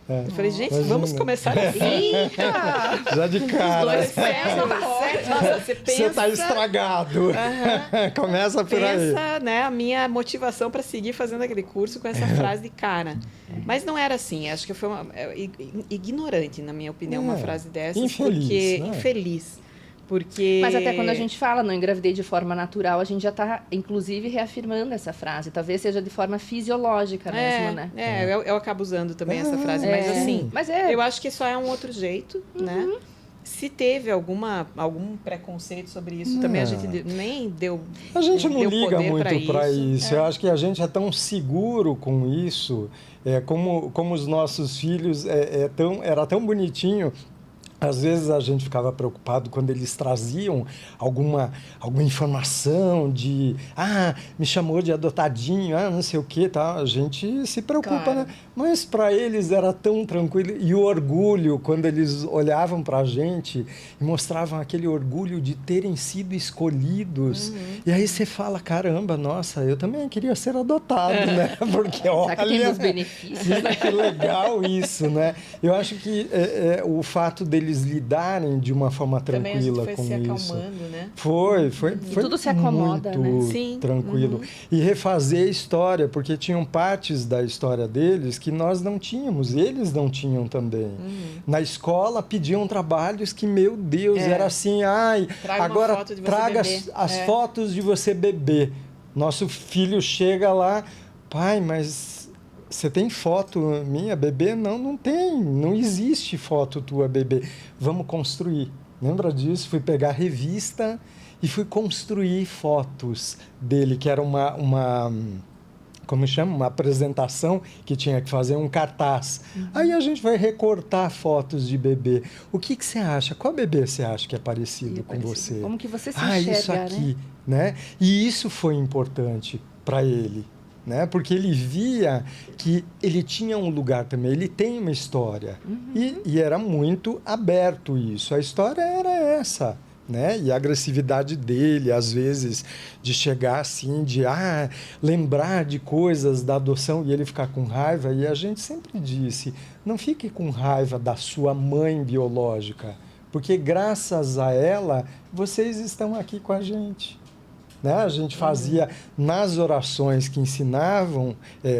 Eu falei, gente, vamos começar assim. Já de cara. Os dois pés na porta. Nossa, você pensa... Você está estragado. Começa por aí. Pensa, né, a minha motivação para seguir fazendo aquele curso com essa frase de cara. Mas não era assim. Acho que foi ignorante, na minha opinião, uma frase dessas. Infeliz. Infeliz. Porque... Mas até quando a gente fala não engravidei de forma natural, a gente já está, inclusive, reafirmando essa frase. Talvez seja de forma fisiológica mesmo, né? Eu acabo usando também essa frase. Mas assim, eu acho que só é um outro jeito, né? Se teve algum preconceito sobre isso, também a gente nem deu. A gente não liga muito para isso. Eu acho que a gente é tão seguro com isso, como os nossos filhos era tão bonitinho. Às vezes a gente ficava preocupado quando eles traziam alguma informação de me chamou de adotadinho, não sei o que, tá? A gente se preocupa, né? Mas para eles era tão tranquilo. E o orgulho, quando eles olhavam para a gente e mostravam aquele orgulho de terem sido escolhidos. E aí você fala, caramba, nossa, eu também queria ser adotado, né? Porque olha, tem os benefícios. Que legal isso, né? Eu acho que o fato deles lidarem de uma forma tranquila com se isso. Acalmando, né? Foi tudo se acomoda, muito né? Sim. tranquilo. E refazer a história, porque tinham partes da história deles que nós não tínhamos, eles não tinham também. Na escola pediam trabalhos que, meu Deus, era assim, agora traga as fotos de você bebê. Nosso filho chega lá, pai, mas você tem foto minha, bebê? Não tem, não existe foto tua, bebê. Vamos construir. Lembra disso? Fui pegar a revista e fui construir fotos dele, que era como chama? Uma apresentação que tinha que fazer um cartaz. Aí a gente vai recortar fotos de bebê. O que você acha? Qual bebê você acha que é parecido com você? Como que você se enxerga, isso aqui, né? E isso foi importante para ele, né? Porque ele via que ele tinha um lugar também, ele tem uma história. E era muito aberto isso. A história era essa. Né? E a agressividade dele, às vezes, de chegar assim, de lembrar de coisas da adoção e ele ficar com raiva. E a gente sempre disse, não fique com raiva da sua mãe biológica, porque graças a ela, vocês estão aqui com a gente. Né? A gente fazia nas orações que ensinavam,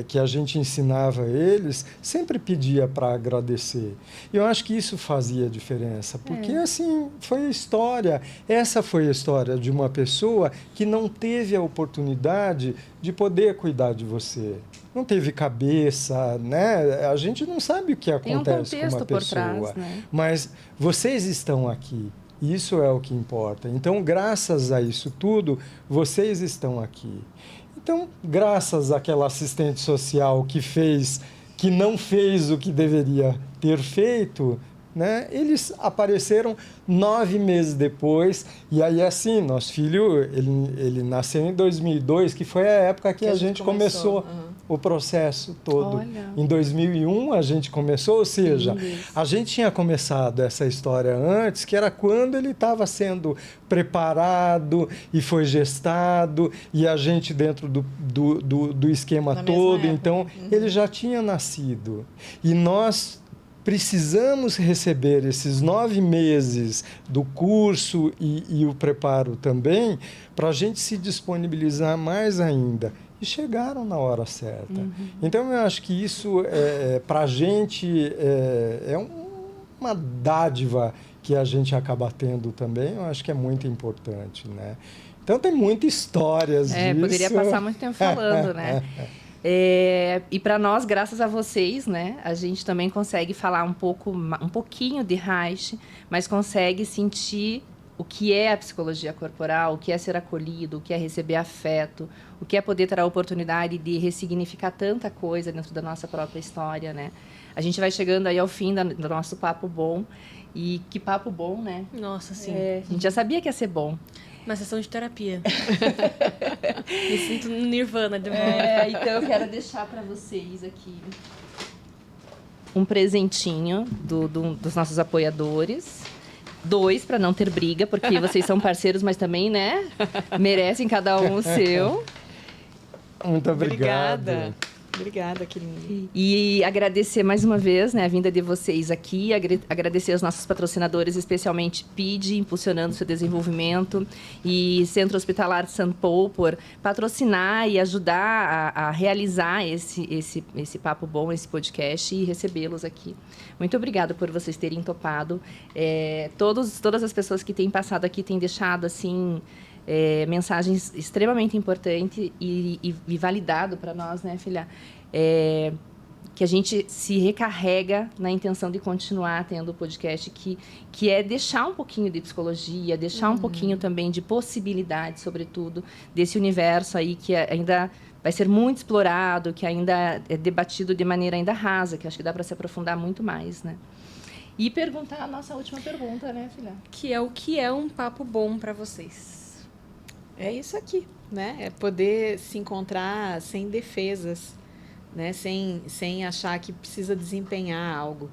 que a gente ensinava a eles, sempre pedia para agradecer. E eu acho que isso fazia diferença, porque assim, foi a história. Essa foi a história de uma pessoa que não teve a oportunidade de poder cuidar de você. Não teve cabeça, né? A gente não sabe o que acontece com uma pessoa. Por trás, né? Mas vocês estão aqui. Isso é o que importa. Então, graças a isso tudo, vocês estão aqui. Então, graças àquela assistente social que não fez o que deveria ter feito, né? Eles apareceram 9 meses depois, e aí assim, nosso filho, ele nasceu em 2002, que foi a época que a gente começou o processo todo. Olha. Em 2001 a gente começou, ou seja, a gente tinha começado essa história antes, que era quando ele estava sendo preparado e foi gestado, e a gente dentro do esquema todo, então ele já tinha nascido. E nós precisamos receber esses 9 meses do curso e o preparo também, para a gente se disponibilizar mais ainda. E chegaram na hora certa. Então, eu acho que isso, para a gente, é uma dádiva que a gente acaba tendo também. Eu acho que é muito importante, né? Então, tem muitas histórias disso. Poderia passar muito tempo falando, né? E para nós, graças a vocês, né, a gente também consegue falar um pouquinho de Reich, mas consegue sentir o que é a psicologia corporal, o que é ser acolhido, o que é receber afeto, o que é poder ter a oportunidade de ressignificar tanta coisa dentro da nossa própria história, né? A gente vai chegando aí ao fim do nosso papo bom. E que papo bom, né? Nossa, sim. A gente já sabia que ia ser bom. Uma sessão de terapia. Me sinto no nirvana de novo. Então eu quero deixar para vocês aqui um presentinho dos nossos apoiadores. 2, para não ter briga, porque vocês são parceiros, mas também, né? Merecem cada um o seu. Muito obrigado. Obrigada, que lindo. E agradecer mais uma vez, né, a vinda de vocês aqui, agradecer aos nossos patrocinadores, especialmente PID, impulsionando seu desenvolvimento, e Centro Hospitalar de São Paulo, por patrocinar e ajudar a realizar esse papo bom, esse podcast, e recebê-los aqui. Muito obrigada por vocês terem topado. Todas as pessoas que têm passado aqui têm deixado, assim, mensagens extremamente importantes e validado para nós, né, filha? Que a gente se recarrega na intenção de continuar tendo o podcast, que é deixar um pouquinho de psicologia, deixar um pouquinho também de possibilidade, sobretudo, desse universo aí que ainda vai ser muito explorado, que ainda é debatido de maneira ainda rasa, que acho que dá para se aprofundar muito mais, né? E perguntar a nossa última pergunta, né, filha? Que é o que é um papo bom para vocês? É isso aqui, né? É poder se encontrar sem defesas, né? Sem achar que precisa desempenhar algo.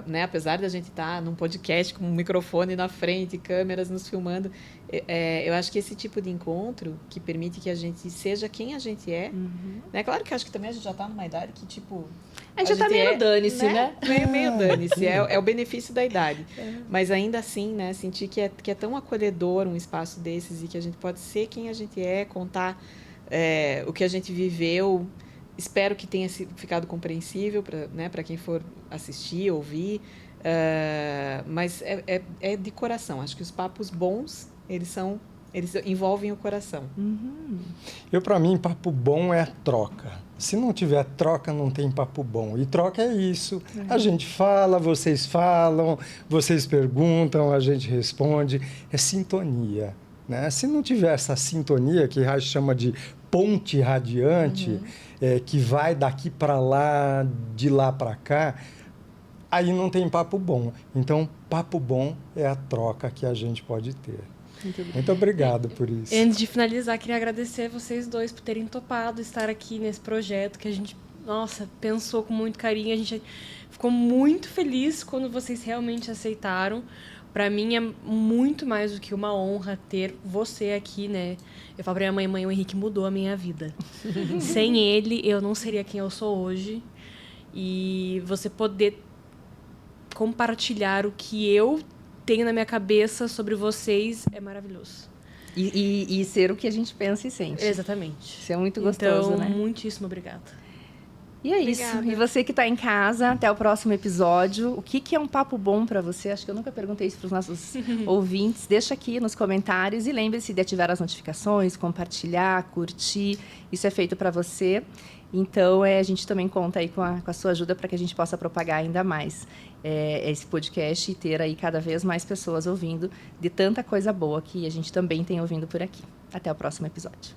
Né? Apesar da gente estar num podcast com um microfone na frente, câmeras nos filmando, eu acho que esse tipo de encontro que permite que a gente seja quem a gente é, né? Claro que eu acho que também a gente já está numa idade que, tipo... A gente já tá meio dane-se, né? Meio dane-se, é o benefício da idade. Mas ainda assim, né, sentir que é tão acolhedor um espaço desses e que a gente pode ser quem a gente é, contar o que a gente viveu. Espero que tenha ficado compreensível para quem for assistir, ouvir. Mas é de coração. Acho que os papos bons, eles envolvem o coração. Para mim, papo bom é troca. Se não tiver troca, não tem papo bom. E troca é isso. A gente fala, vocês falam, vocês perguntam, a gente responde. É sintonia, né? Se não tiver essa sintonia, que a gente chama de ponte radiante, que vai daqui para lá, de lá para cá, aí não tem papo bom. Então, papo bom é a troca que a gente pode ter. Muito obrigado por isso. Antes de finalizar, queria agradecer vocês dois por terem topado estar aqui nesse projeto que a gente, pensou com muito carinho. A gente ficou muito feliz quando vocês realmente aceitaram. Para mim é muito mais do que uma honra ter você aqui, né? Eu falo pra minha mãe, o Henrique mudou a minha vida. Sem ele, eu não seria quem eu sou hoje. E você poder compartilhar o que eu tenho na minha cabeça sobre vocês é maravilhoso. E ser o que a gente pensa e sente. Exatamente. Isso é muito gostoso, né? Muitíssimo obrigada. E é isso. E você que está em casa, até o próximo episódio. O que é um papo bom para você? Acho que eu nunca perguntei isso para os nossos ouvintes. Deixa aqui nos comentários e lembre-se de ativar as notificações, compartilhar, curtir. Isso é feito para você. Então, a gente também conta aí com a sua ajuda para que a gente possa propagar ainda mais esse podcast e ter aí cada vez mais pessoas ouvindo de tanta coisa boa que a gente também tem ouvindo por aqui. Até o próximo episódio.